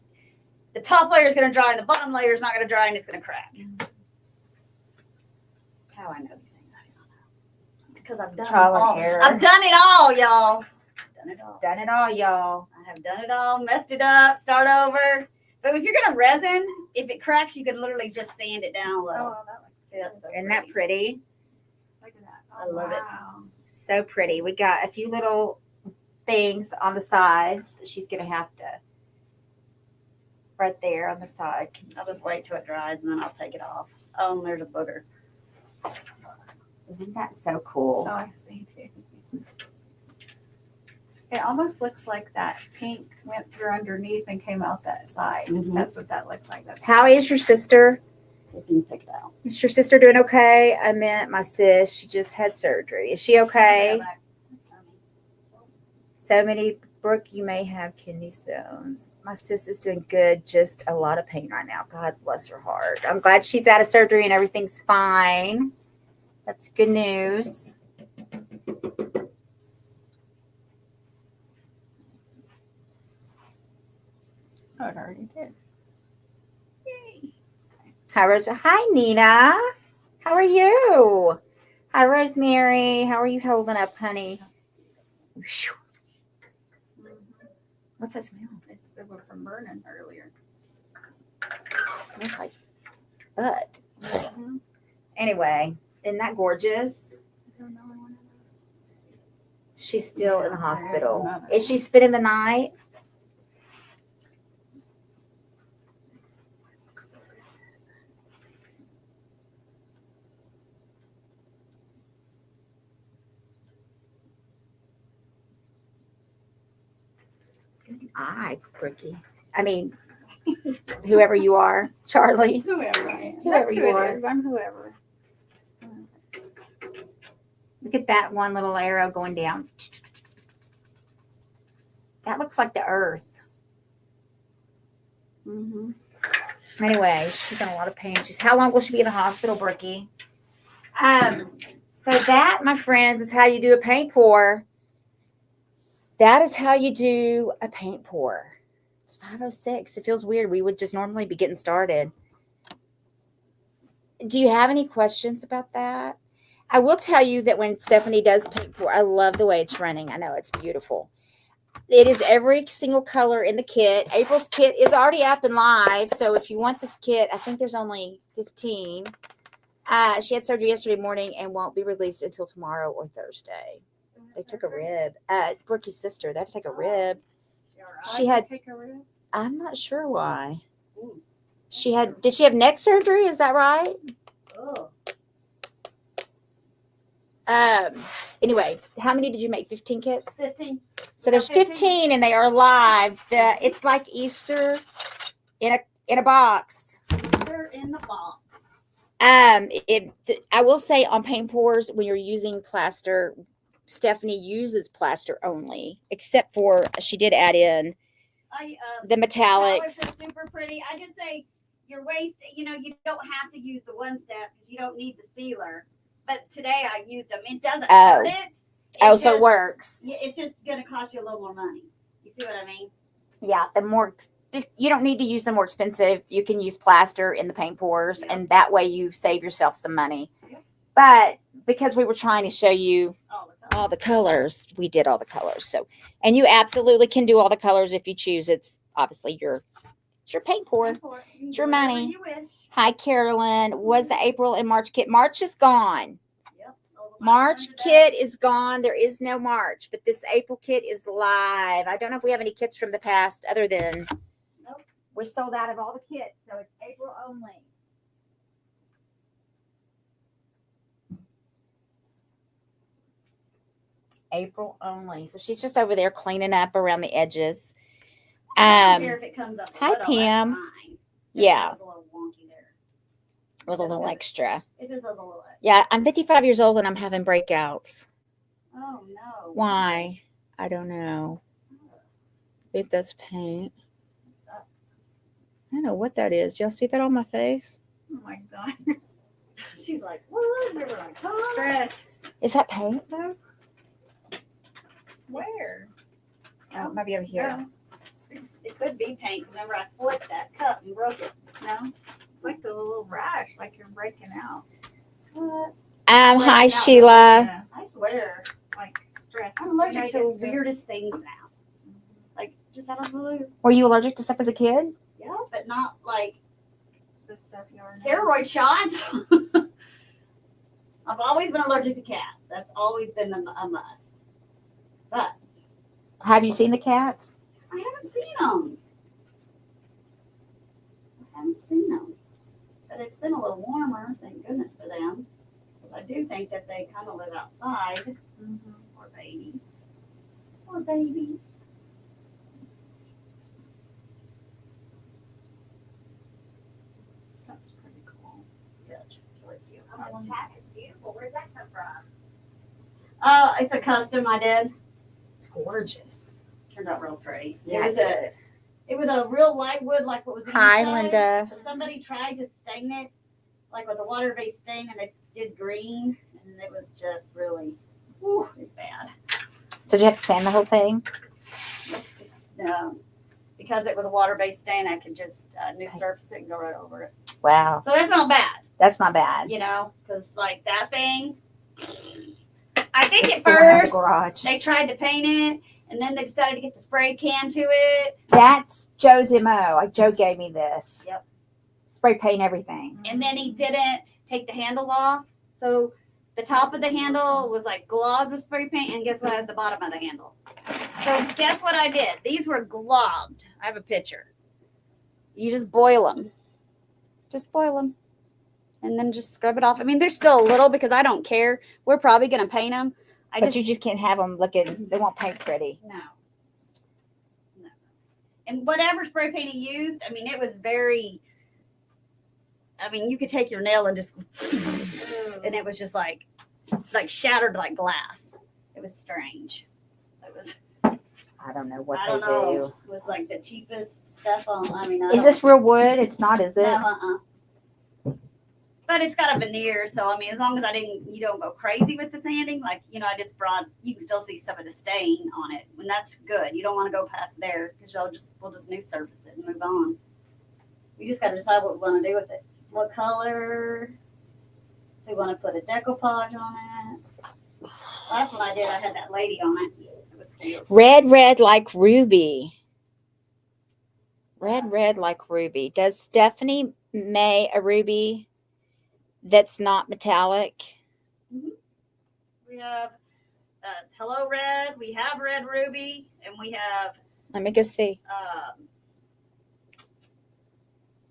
Speaker 1: the top layer is gonna dry, and the bottom layer is not gonna dry, and it's gonna crack. How I know these things? I don't know. Because I've done
Speaker 2: Trial
Speaker 1: it
Speaker 2: and
Speaker 1: all.
Speaker 2: error.
Speaker 1: I've done it all, y'all. Done it all.
Speaker 2: Done it all, y'all.
Speaker 1: I have done it all, messed it up, start over. But if you're gonna resin, if it cracks, you can literally just sand it down a little.
Speaker 3: Oh, that looks good.
Speaker 1: That's so
Speaker 2: Isn't that pretty?
Speaker 3: Look at that.
Speaker 1: I love it.
Speaker 3: Wow.
Speaker 2: So pretty. We got a few little things on the sides that she's gonna have to right there on the side. Can you
Speaker 1: I'll
Speaker 2: see
Speaker 1: just wait till it dries and then I'll take it off. Oh, and there's a booger.
Speaker 2: that? Isn't that so cool?
Speaker 3: Oh, I see too. It almost looks like that pink went through underneath and came out that side.
Speaker 1: Mhm.
Speaker 3: That's what that looks like. That's
Speaker 2: How is your sister?
Speaker 1: So you can pick it out.
Speaker 2: Is your sister doing okay? I meant my sis. She just had surgery. Is she okay? So many, Brooke, you may have kidney stones. My sis is doing good, just a lot of pain right now. God bless her heart. I'm glad she's out of surgery and everything's fine. That's good news.
Speaker 3: Oh, it already did.
Speaker 2: Hi, Rose. Hi, Nina. How are you? Hi, Rosemary. How are you holding up, honey? Whew. What's that smell?
Speaker 3: It's the one from burning earlier.
Speaker 2: Oh, it smells like butt. Anyway, isn't that gorgeous?
Speaker 3: Is there another one of those?
Speaker 2: She's still in the
Speaker 3: Yeah,
Speaker 2: hospital.
Speaker 3: there's another
Speaker 2: Is she spending the night? Good eye, Brookie. I mean, whoever you are, Charlie.
Speaker 3: Whoever I am.
Speaker 2: Whoever
Speaker 3: That's
Speaker 2: you
Speaker 3: who
Speaker 2: are.
Speaker 3: it is. I'm whoever.
Speaker 2: Look at that one little arrow going down. That looks like the earth.
Speaker 1: Mm-hmm.
Speaker 2: Anyway, she's in a lot of pain. How long will she be in the hospital, Brookie? So that, my friends, is how you do a paint pour. That is how you do a paint pour. It's 5:06. It feels weird. We would just normally be getting started. Do you have any questions about that? I will tell you that when Stephanie does paint pour, I love the way it's running. I know it's beautiful. It is every single color in the kit. April's kit is already up and live. So if you want this kit, I think there's only 15. She had surgery yesterday morning and won't be released until tomorrow or Thursday. They took a rib. Brookie's sister, they had to take a rib. She had,
Speaker 3: Take a rib.
Speaker 2: I'm not sure why.
Speaker 1: Ooh.
Speaker 2: Did she have neck surgery? Is that right?
Speaker 1: Oh.
Speaker 2: Anyway, how many did you make? 15 kits?
Speaker 1: 15.
Speaker 2: So there's 15 and they are live. It's like Easter in a box.
Speaker 1: They're in the box.
Speaker 2: I will say on paint pours, when you're using plaster, Stephanie uses plaster only, except for she did add in the metallics.
Speaker 1: Are super pretty. I just say your waste, you don't have to use the one step because you don't need the sealer. But today I used them. It doesn't hurt it.
Speaker 2: So it works.
Speaker 1: Yeah, it's just going to cost you a little more money. You see what I mean?
Speaker 2: Yeah, you don't need to use the more expensive. You can use plaster in the paint pours, and that way you save yourself some money.
Speaker 1: Yep.
Speaker 2: But because we were trying to show you
Speaker 1: All
Speaker 2: the colors, we did all the colors. So, and you absolutely can do all the colors if you choose. It's obviously your paint pour. It's your money.
Speaker 1: You wish.
Speaker 2: Hi, Carolyn. Was the April and March kit? March is gone.
Speaker 1: Yep.
Speaker 2: March kit is gone. There is no March, but this April kit is live. I don't know if we have any kits from the past other than we're sold out of all the kits, so it's April only. April only. So she's just over there cleaning up around the edges.
Speaker 1: I don't care if it comes up.
Speaker 2: Hi,
Speaker 1: little,
Speaker 2: Pam.
Speaker 1: that's fine.
Speaker 2: Yeah.
Speaker 1: It's a little wonky there.
Speaker 2: with a little extra.
Speaker 1: It is a little extra.
Speaker 2: Yeah, I'm 55 years old and I'm having breakouts.
Speaker 1: Oh no.
Speaker 2: Why? I don't know. It does paint.
Speaker 1: It sucks.
Speaker 2: I don't know what that is. Y'all see that on my face?
Speaker 3: Oh my god.
Speaker 1: She's like, what? We were like, huh?
Speaker 3: Stress.
Speaker 2: Is that paint though?
Speaker 3: Where?
Speaker 2: Oh, maybe over here.
Speaker 1: It could be paint. Remember, I flipped that cup and broke it.
Speaker 3: No. It's like a little rash, like you're breaking out.
Speaker 1: What?
Speaker 2: Hi,
Speaker 3: Breaking out,
Speaker 2: Sheila.
Speaker 3: yeah,
Speaker 1: I swear.
Speaker 3: like stress.
Speaker 1: I'm
Speaker 3: You know,
Speaker 1: allergic
Speaker 3: you
Speaker 1: to
Speaker 3: get
Speaker 1: the
Speaker 3: stressed.
Speaker 1: weirdest things now. Like, just out of the blue.
Speaker 2: Were you allergic to stuff as a kid?
Speaker 1: Yeah, but not like
Speaker 3: The stuff you are now.
Speaker 1: steroid shots. I've always been allergic to cats. That's always been a must. But
Speaker 2: Have you seen the cats?
Speaker 1: I haven't seen them. But it's been a little warmer, thank goodness for them. Because I do think that they kind of live outside.
Speaker 3: Mhm.
Speaker 1: Poor babies. Poor babies.
Speaker 3: That's pretty cool.
Speaker 1: Yeah, it's really cute.
Speaker 4: Oh, this cat is beautiful. Where'd that come from?
Speaker 1: Oh, it's a custom I did.
Speaker 2: It's gorgeous.
Speaker 1: Turned out real pretty.
Speaker 2: Yeah,
Speaker 1: It was a real light wood, like what was the
Speaker 2: Hi,
Speaker 1: inside.
Speaker 2: Linda.
Speaker 1: But somebody tried to stain it, like with a water-based stain, and they did green, and it was just really, whew, it's bad.
Speaker 2: So did you have to sand the whole thing?
Speaker 1: Just, because it was a water-based stain, I could just new surface it and go right over it.
Speaker 2: Wow,
Speaker 1: So that's not bad,
Speaker 2: that's not bad.
Speaker 1: you know, because like that thing, I think
Speaker 2: It's
Speaker 1: at
Speaker 2: the one in the
Speaker 1: first
Speaker 2: garage.
Speaker 1: they tried to paint it, and then they decided to get the spray can to it.
Speaker 2: That's Joe's MO. Like Joe gave me this.
Speaker 1: Yep.
Speaker 2: Spray paint everything.
Speaker 1: And then he didn't take the handles off. So the top of the handle was like globbed with spray paint, and guess what at the bottom of the handle? So guess what I did? These were globbed. I have a picture. You just boil them. Just boil them. And then just scrub it off. I mean, there's still a little because I don't care. We're probably going to paint them.
Speaker 2: But you just can't have them looking, they won't paint pretty.
Speaker 1: No. And whatever spray paint he used, I mean, it was very, I mean, you could take your nail and just, and it was just like shattered like glass. It was strange. It was,
Speaker 2: I don't know what
Speaker 1: I
Speaker 2: they
Speaker 1: don't know.
Speaker 2: do.
Speaker 1: It was like the cheapest stuff on, I mean,
Speaker 2: Is this real wood? It's not, is it?
Speaker 1: No, But it's got a veneer, so I mean, as long as you don't go crazy with the sanding, like, you know, I just you can still see some of the stain on it, and that's good. You don't want to go past there because we'll just new surface it and move on. We just got to decide what we want to do with it. What color? We want to put a decoupage on it. Last one I did, I had that lady on it. It was beautiful.
Speaker 2: Red like ruby. Red like ruby. Does Stephanie May a ruby that's not metallic?
Speaker 1: We have Hello Red. We have Red Ruby, and we have
Speaker 2: Let me go see.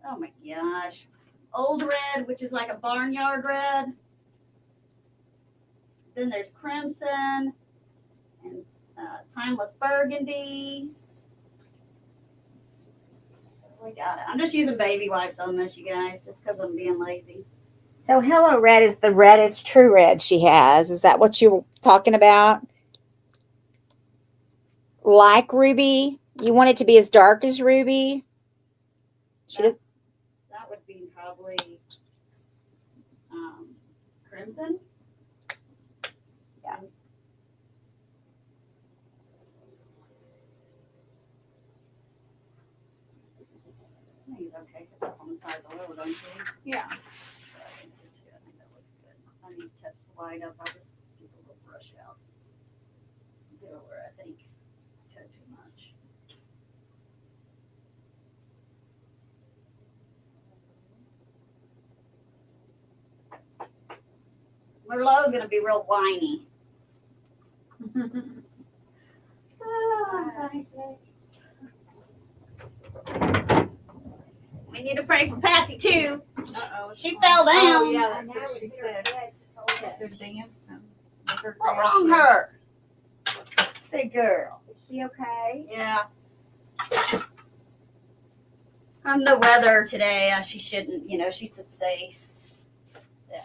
Speaker 1: oh my gosh, Old Red, which is like a barnyard red. Then there's Crimson and Timeless Burgundy. We got it. I'm just using baby wipes on this, you guys, just because I'm being lazy.
Speaker 2: So Hello Red is the reddest true red she has. Is that what you were talking about? Like ruby? You want it to be as dark as ruby?
Speaker 1: That would be probably Crimson.
Speaker 2: Yeah.
Speaker 1: I think it's okay. It's up on the side of the lower, don't you?
Speaker 3: Yeah.
Speaker 1: I think so too. I think that looks good. I need to touch the light up. I'll just give a little brush out. Do it where I think I took too much. Merlot's gonna be real whiny. We need to pray for Patsy too.
Speaker 3: Uh-oh.
Speaker 1: She fell down.
Speaker 3: Oh, yeah, that's what she said. She said dancing. with her
Speaker 1: What wrong
Speaker 3: grandkids.
Speaker 1: her? Say girl.
Speaker 4: Is she okay?
Speaker 1: Yeah. The weather today, she shouldn't, she should stay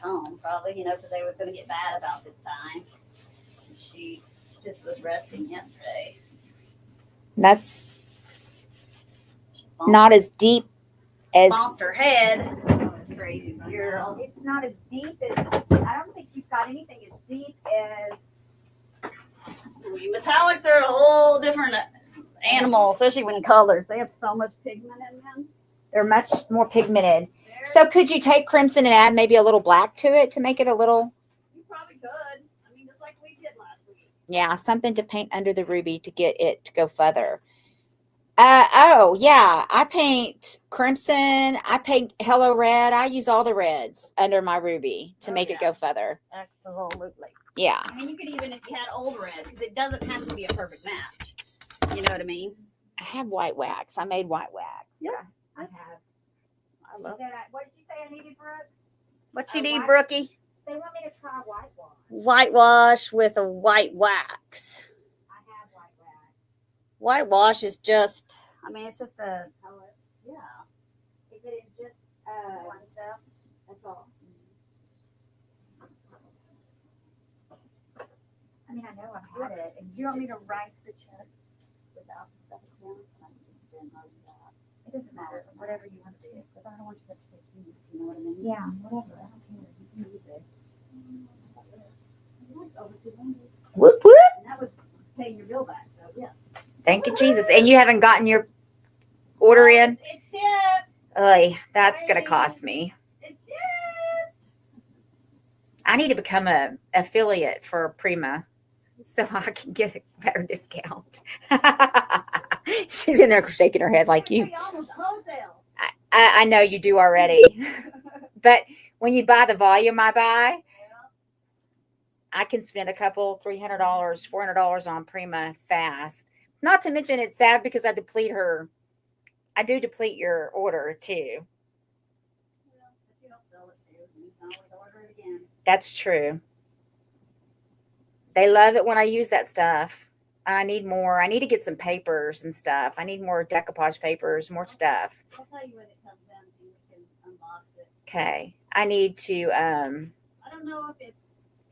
Speaker 1: home, probably, because they was going to get bad about this time. She just was resting yesterday.
Speaker 2: That's
Speaker 1: She bumped,
Speaker 2: not as deep as.
Speaker 1: bumped her head. Oh, it's crazy, girl.
Speaker 4: It's not as deep as, I don't think she's got anything as deep as,
Speaker 1: Metallics are a whole different animal, especially when colors. They have so much pigment in them.
Speaker 2: They're much more pigmented. So could you take crimson and add maybe a little black to it to make it a little?
Speaker 1: You probably could. I mean, just like we did last week.
Speaker 2: Yeah, something to paint under the ruby to get it to go further. Oh, yeah. I paint crimson. I paint hello red. I use all the reds under my ruby to make it go further.
Speaker 1: Absolutely.
Speaker 2: Yeah.
Speaker 1: I mean, you could even if you had old red, because it doesn't have to be a perfect match. You know what I mean?
Speaker 2: I have white wax. I made white wax.
Speaker 1: Yeah.
Speaker 2: I have.
Speaker 1: I
Speaker 4: she
Speaker 1: love
Speaker 4: said, what did you say I needed, Brooke?
Speaker 1: what you
Speaker 4: A
Speaker 1: need,
Speaker 4: white-
Speaker 1: Brookie?
Speaker 4: They want me to try whitewash.
Speaker 1: Whitewash with a white wax.
Speaker 4: I have white wax.
Speaker 1: Whitewash is just, I mean, it's just a, yeah.
Speaker 4: Is it just one stuff? That's all. I mean, I know I've had it.
Speaker 1: Do you want me to write the check without the stuff down? It doesn't matter, whatever you want to do. But I don't want you to take you, you know what I mean?
Speaker 4: Yeah, whatever. I don't care. You can use it.
Speaker 1: Over 200.
Speaker 2: Whoop, whoop.
Speaker 1: And that was paying your bill back, so yeah.
Speaker 2: Thank you, Jesus. And you haven't gotten your order in?
Speaker 1: It's shipped.
Speaker 2: Oy, that's going to cost me.
Speaker 1: It's shipped.
Speaker 2: I need to become a affiliate for Prima so I can get a better discount. She's in there shaking her head like you.
Speaker 1: Pay almost wholesale.
Speaker 2: I know you do already. But when you buy the volume I buy, I can spend a couple, $300, $400 on Prima fast. Not to mention it's sad because I deplete her. I do deplete your order too.
Speaker 1: Well, if you don't sell it to, you can always order it again.
Speaker 2: That's true. They love it when I use that stuff. I need more. I need to get some papers and stuff. I need more decoupage papers, more stuff.
Speaker 1: I'll tell you when it comes in and we can unbox it.
Speaker 2: Okay. I need to
Speaker 1: I don't know if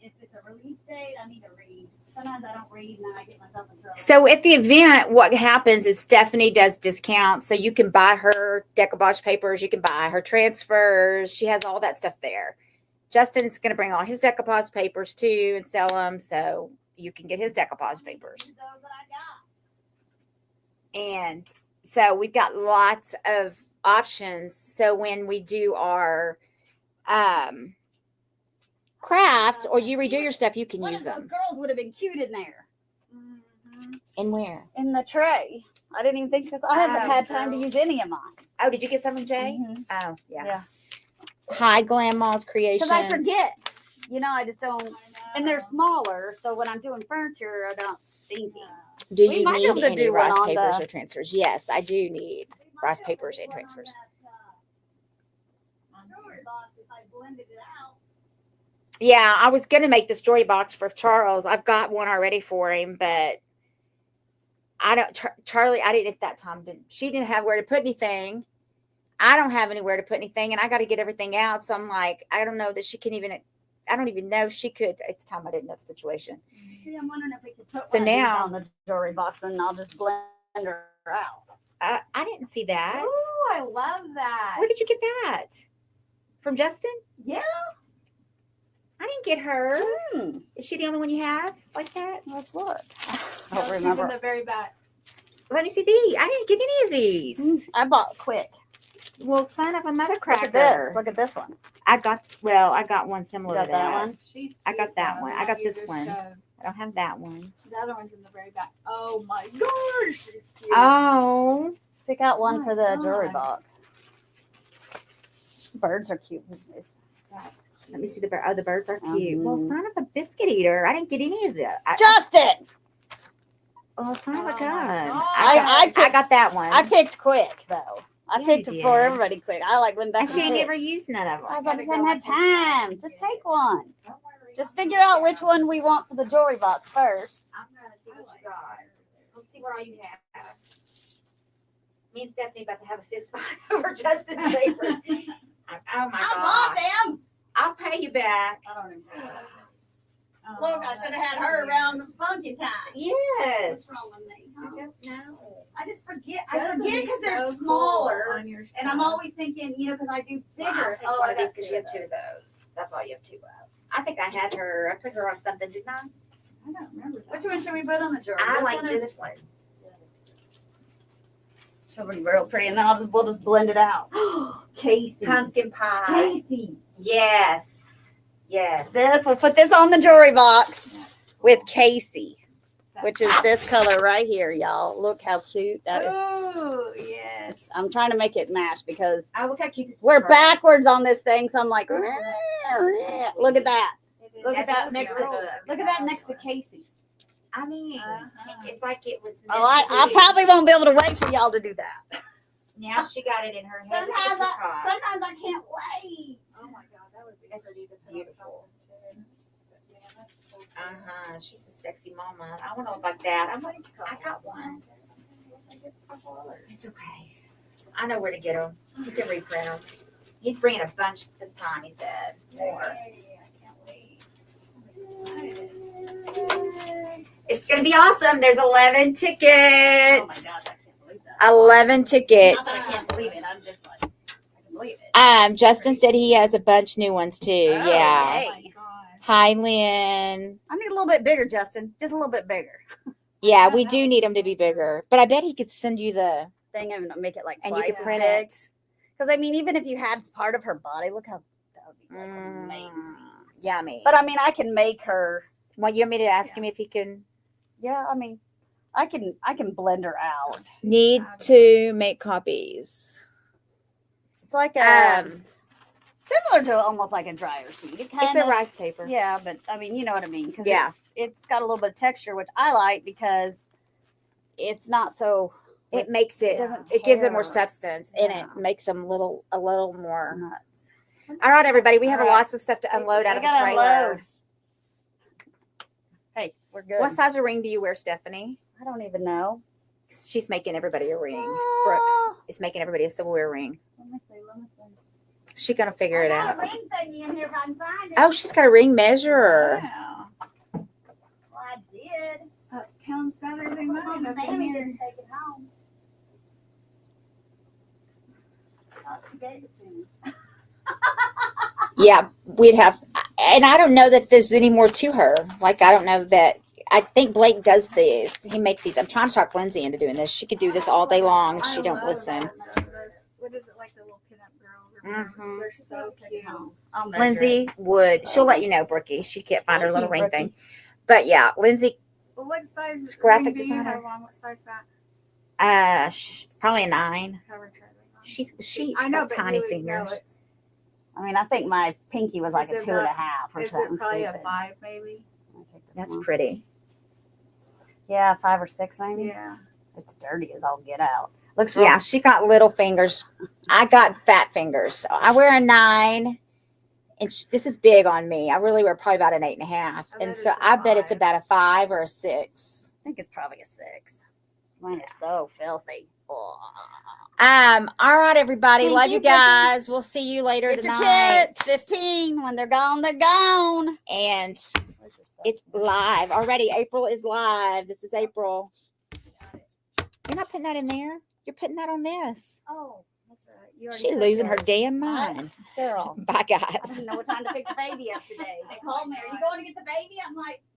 Speaker 1: it's a release date. I need to read. Sometimes I don't read and then I get myself in trouble.
Speaker 2: so at the event, what happens is Stephanie does discounts. So you can buy her decoupage papers, you can buy her transfers. She has all that stuff there. Justin's going to bring all his decoupage papers too and sell them. So you can get his decoupage papers.
Speaker 1: Those that I got.
Speaker 2: And so we've got lots of options. So when we do our crafts or you redo your stuff, you can
Speaker 1: One
Speaker 2: use
Speaker 1: of those
Speaker 2: them.
Speaker 1: girls would have been cute in there.
Speaker 2: And where?
Speaker 1: In the tray. I didn't even think because I haven't
Speaker 2: Oh,
Speaker 1: had time to use any of mine.
Speaker 2: Oh, did you get some from Jay?
Speaker 1: Mhm.
Speaker 2: Oh, yeah.
Speaker 1: Yeah.
Speaker 2: Hi, Grandma's Creations.
Speaker 1: Because I forget. I just don't. And they're smaller, so when I'm doing furniture, I don't think.
Speaker 2: Do
Speaker 1: We
Speaker 2: you
Speaker 1: might be
Speaker 2: need
Speaker 1: able to
Speaker 2: any
Speaker 1: do one
Speaker 2: rice
Speaker 1: on
Speaker 2: papers
Speaker 1: the-
Speaker 2: or transfers? Yes, I do need rice papers and transfers.
Speaker 1: If I blended it out.
Speaker 2: Yeah, I was going to make the story box for Charles. I've got one already for him, but I don't, Charlie, I didn't at that time. She didn't have where to put anything. I don't have anywhere to put anything, and I got to get everything out. So I'm like, I don't know that she can even, I don't even know she could. At the time, I didn't know the situation.
Speaker 1: See, I'm wondering if we could put
Speaker 2: So
Speaker 1: one of these
Speaker 2: now-
Speaker 1: on the jewelry box and I'll just blend her out.
Speaker 2: I didn't see that.
Speaker 4: Oh, I love that.
Speaker 2: Where did you get that? From Justin?
Speaker 1: Yeah.
Speaker 2: I didn't get her.
Speaker 1: Hmm.
Speaker 2: Is she the only one you have like that?
Speaker 1: Let's look. I
Speaker 3: No,
Speaker 1: don't
Speaker 3: she's
Speaker 1: remember.
Speaker 3: in the very back.
Speaker 2: Let me see these. I didn't get any of these.
Speaker 1: I bought quick.
Speaker 2: Well, son of a mother
Speaker 1: Look
Speaker 2: cracker.
Speaker 1: at this. Look at this one.
Speaker 2: I got one similar
Speaker 1: You got
Speaker 2: to
Speaker 1: that
Speaker 2: that.
Speaker 1: one?
Speaker 3: She's
Speaker 2: I got
Speaker 3: cute,
Speaker 2: that
Speaker 3: though,
Speaker 2: one.
Speaker 3: the
Speaker 2: I got
Speaker 3: you
Speaker 2: this
Speaker 3: just
Speaker 2: one.
Speaker 3: showed.
Speaker 2: I don't have that one.
Speaker 3: The other one's in the very back. Oh my gosh, she's cute.
Speaker 2: Oh.
Speaker 1: Pick out one
Speaker 3: Oh
Speaker 1: for
Speaker 3: my
Speaker 1: the jewelry
Speaker 3: God.
Speaker 1: box. Birds are cute.
Speaker 2: Let me see the bird. Oh, the birds are cute. Well,
Speaker 1: Mhm.
Speaker 2: son of a biscuit eater. I didn't get any of that.
Speaker 1: Justin!
Speaker 2: Oh, son of
Speaker 3: Oh
Speaker 2: a
Speaker 3: my
Speaker 2: gun.
Speaker 3: God.
Speaker 2: I
Speaker 1: picked-
Speaker 2: got that one.
Speaker 1: I picked quick, though. I
Speaker 2: Yeah,
Speaker 1: picked
Speaker 2: you
Speaker 1: it for
Speaker 2: did.
Speaker 1: everybody quick. I like when
Speaker 2: and
Speaker 1: Becky
Speaker 2: she ain't
Speaker 1: picked.
Speaker 2: never used none of
Speaker 1: I
Speaker 2: them.
Speaker 1: was like, I
Speaker 3: Gotta
Speaker 1: just
Speaker 3: go
Speaker 1: hadn't had
Speaker 3: like this
Speaker 1: time.
Speaker 3: and
Speaker 1: Just
Speaker 3: get it.
Speaker 1: take one.
Speaker 3: Don't worry,
Speaker 1: Just
Speaker 3: I'm
Speaker 1: figure
Speaker 3: gonna
Speaker 1: out which one we want for the jewelry box first.
Speaker 2: I'm going to see what you got. Let's see what all you have. Me and Stephanie about to have a fist fight over Justin's paper. Oh my
Speaker 1: I bought
Speaker 2: gosh.
Speaker 1: them.
Speaker 2: I I'll pay you back.
Speaker 1: I don't even know.
Speaker 3: Oh,
Speaker 1: Look, I should have had her around funky time.
Speaker 2: Yes.
Speaker 1: What's wrong with me?
Speaker 2: I
Speaker 1: Huh?
Speaker 2: don't know.
Speaker 1: I just forget.
Speaker 3: Those
Speaker 1: I
Speaker 3: would
Speaker 1: forget
Speaker 3: be
Speaker 1: because they're
Speaker 3: so cool
Speaker 1: smaller.
Speaker 3: on your
Speaker 1: And I'm
Speaker 3: stuff.
Speaker 1: always thinking, because I do
Speaker 2: Well, I'll
Speaker 1: bigger.
Speaker 2: take one of these
Speaker 1: that's
Speaker 2: because you have two of those. That's all you have two of. I think I had her. I put her on something, didn't I?
Speaker 3: I don't remember that.
Speaker 1: Which one should we put on the jar?
Speaker 2: I
Speaker 1: This
Speaker 2: like
Speaker 1: one or
Speaker 2: this one.
Speaker 1: She'll be real pretty, and then we'll just blend it out. Casey.
Speaker 2: Pumpkin pie.
Speaker 1: Casey.
Speaker 2: Yes. Yes.
Speaker 1: We'll put this on the jewelry box
Speaker 3: That's
Speaker 1: with
Speaker 3: cool.
Speaker 1: Casey, which is this color right here, y'all. Look how cute that is.
Speaker 3: Oh, yes.
Speaker 1: I'm trying to make it match because
Speaker 2: Oh, look how cute this is.
Speaker 1: we're
Speaker 2: strawberry.
Speaker 1: backwards on this thing, so I'm like,
Speaker 3: Oh,
Speaker 1: look at that.
Speaker 3: It is.
Speaker 1: Look at that
Speaker 2: was
Speaker 1: next
Speaker 2: your
Speaker 1: to
Speaker 2: book.
Speaker 1: look at that next to Casey.
Speaker 2: I mean,
Speaker 3: Uh-huh.
Speaker 2: it's like it was.
Speaker 1: Oh,
Speaker 2: meant
Speaker 1: I
Speaker 2: to.
Speaker 1: probably won't be able to wait for y'all to do that.
Speaker 2: Now she got it in her head. Look at
Speaker 1: Sometimes
Speaker 2: the
Speaker 1: I,
Speaker 2: pie.
Speaker 1: sometimes I can't wait.
Speaker 3: Oh my God, that would be
Speaker 2: It's
Speaker 3: pretty to put on
Speaker 2: beautiful.
Speaker 3: something, too. But yeah, that's cool, too.
Speaker 2: Uh-huh. She's a sexy mama. I want to look like that. I'm like, I got one. It's okay. I know where to get them. You can reprint them. He's bringing a bunch this time, he said. More.
Speaker 3: Yay, I can't wait. I'm excited.
Speaker 2: It's going to be awesome. There's 11 tickets.
Speaker 1: Oh my gosh, I can't believe that.
Speaker 2: 11 tickets.
Speaker 1: Not that I can't believe it. I'm just like, I can believe it.
Speaker 2: Justin said he has a bunch new ones too.
Speaker 1: Oh,
Speaker 2: Yeah.
Speaker 1: yay.
Speaker 3: Oh my gosh.
Speaker 2: Hi, Lynn.
Speaker 1: I need a little bit bigger, Justin. Just a little bit bigger.
Speaker 2: Yeah, we do need them to be bigger. But I bet he could send you the.
Speaker 1: Thing and make it like
Speaker 2: And you
Speaker 1: twice
Speaker 2: can
Speaker 1: as
Speaker 2: print
Speaker 1: big.
Speaker 2: it.
Speaker 1: Because I mean, even if you had part of her body, look how that would be like amazing.
Speaker 2: Yummy.
Speaker 1: But I mean, I can make her.
Speaker 2: Well, you want me to ask him if he can?
Speaker 1: Yeah, I mean, I can blend her out.
Speaker 2: Need to make copies.
Speaker 1: It's like a
Speaker 2: Um,
Speaker 1: similar to almost like a dryer sheet. It
Speaker 2: it's a
Speaker 1: kinda-
Speaker 2: rice paper.
Speaker 1: Yeah, but I mean, you know what I mean. 'Cause
Speaker 2: Yeah.
Speaker 1: it's got a little bit of texture, which I like because it's not so.
Speaker 2: It makes it.
Speaker 1: doesn't
Speaker 2: It gives it more
Speaker 1: tear.
Speaker 2: substance, and
Speaker 1: Yeah.
Speaker 2: it makes them a little more.
Speaker 1: nuts.
Speaker 2: All right, everybody. We have
Speaker 1: All right.
Speaker 2: lots of stuff to unload out
Speaker 1: We
Speaker 2: of the
Speaker 1: gotta
Speaker 2: trailer.
Speaker 1: unload. Hey, we're good.
Speaker 2: What size of ring do you wear, Stephanie?
Speaker 1: I don't even know.
Speaker 2: She's making everybody a ring. Brooke
Speaker 1: Oh,
Speaker 2: is making everybody a silverware ring.
Speaker 1: let me see.
Speaker 2: She's gonna figure it
Speaker 1: I got
Speaker 2: out.
Speaker 1: a ring thingy in here if I can find it.
Speaker 2: Oh, she's got a ring measurer.
Speaker 3: Wow.
Speaker 1: Well, I did.
Speaker 3: Pound Saturday
Speaker 1: Well,
Speaker 3: night up in
Speaker 1: Mammy
Speaker 3: here.
Speaker 1: didn't take it home. Oh, she gave it to me.
Speaker 2: Yeah, we'd have, and I don't know that there's any more to her. Like, I don't know that. I think Blake does these. He makes these. I'm trying to talk Lindsay into doing this. She could do this all day long. She
Speaker 3: I
Speaker 2: don't
Speaker 3: love
Speaker 2: listen.
Speaker 3: those. What is it, like the little pinup girl? remembers.
Speaker 2: Mhm.
Speaker 3: They're so cute.
Speaker 1: I'll measure
Speaker 2: Lindsay
Speaker 1: it.
Speaker 2: would. She'll let you know, Brookie. She can't find her
Speaker 1: Thank
Speaker 2: little
Speaker 1: you,
Speaker 2: ring
Speaker 1: Brookie.
Speaker 2: thing. But yeah, Lindsay.
Speaker 3: Well, what size
Speaker 2: It's graphic
Speaker 3: ring do you
Speaker 2: designer.
Speaker 3: have on? What size that?
Speaker 2: Probably a 9.
Speaker 3: Cover try ring on.
Speaker 2: She's
Speaker 3: I know,
Speaker 2: got
Speaker 3: but
Speaker 2: tiny
Speaker 3: you would know
Speaker 2: fingers.
Speaker 3: it's-
Speaker 1: I mean, I think my pinky was like
Speaker 3: Is
Speaker 1: a
Speaker 3: it
Speaker 1: 2.5 or
Speaker 3: Is
Speaker 1: something
Speaker 3: it probably
Speaker 1: stupid.
Speaker 3: a 5 maybe?
Speaker 1: I'll take this
Speaker 2: That's
Speaker 1: one.
Speaker 2: pretty.
Speaker 1: Yeah, 5 or 6 maybe.
Speaker 3: Yeah.
Speaker 1: It's dirty as all get out. Looks real.
Speaker 2: Yeah, she got little fingers. I got fat fingers. So I wear a 9. And this is big on me. I really wear probably about an 8.5.
Speaker 3: I
Speaker 2: And
Speaker 3: bet
Speaker 2: so
Speaker 3: it's a
Speaker 2: I bet it's
Speaker 3: 5.
Speaker 2: about a 5 or a 6.
Speaker 1: I think it's probably a 6. Mine are so filthy. Ugh.
Speaker 2: All right, everybody.
Speaker 1: Thank
Speaker 2: Love
Speaker 1: you,
Speaker 2: you
Speaker 1: Brookie.
Speaker 2: guys. We'll see you later
Speaker 1: Get your
Speaker 2: tonight.
Speaker 1: kits. 15. When they're gone, they're gone.
Speaker 2: And
Speaker 1: Where's your stuff?
Speaker 2: it's live already. April is live. This is April. You're not putting that in there. You're putting that on this.
Speaker 1: Oh, that's right. You already
Speaker 2: She's
Speaker 1: took
Speaker 2: losing her
Speaker 1: yours.
Speaker 2: damn mind.
Speaker 1: Girl.
Speaker 2: Bye, guys.
Speaker 1: I didn't know what time to pick the baby up today. They called me, "Are you going to get the baby?" I'm like,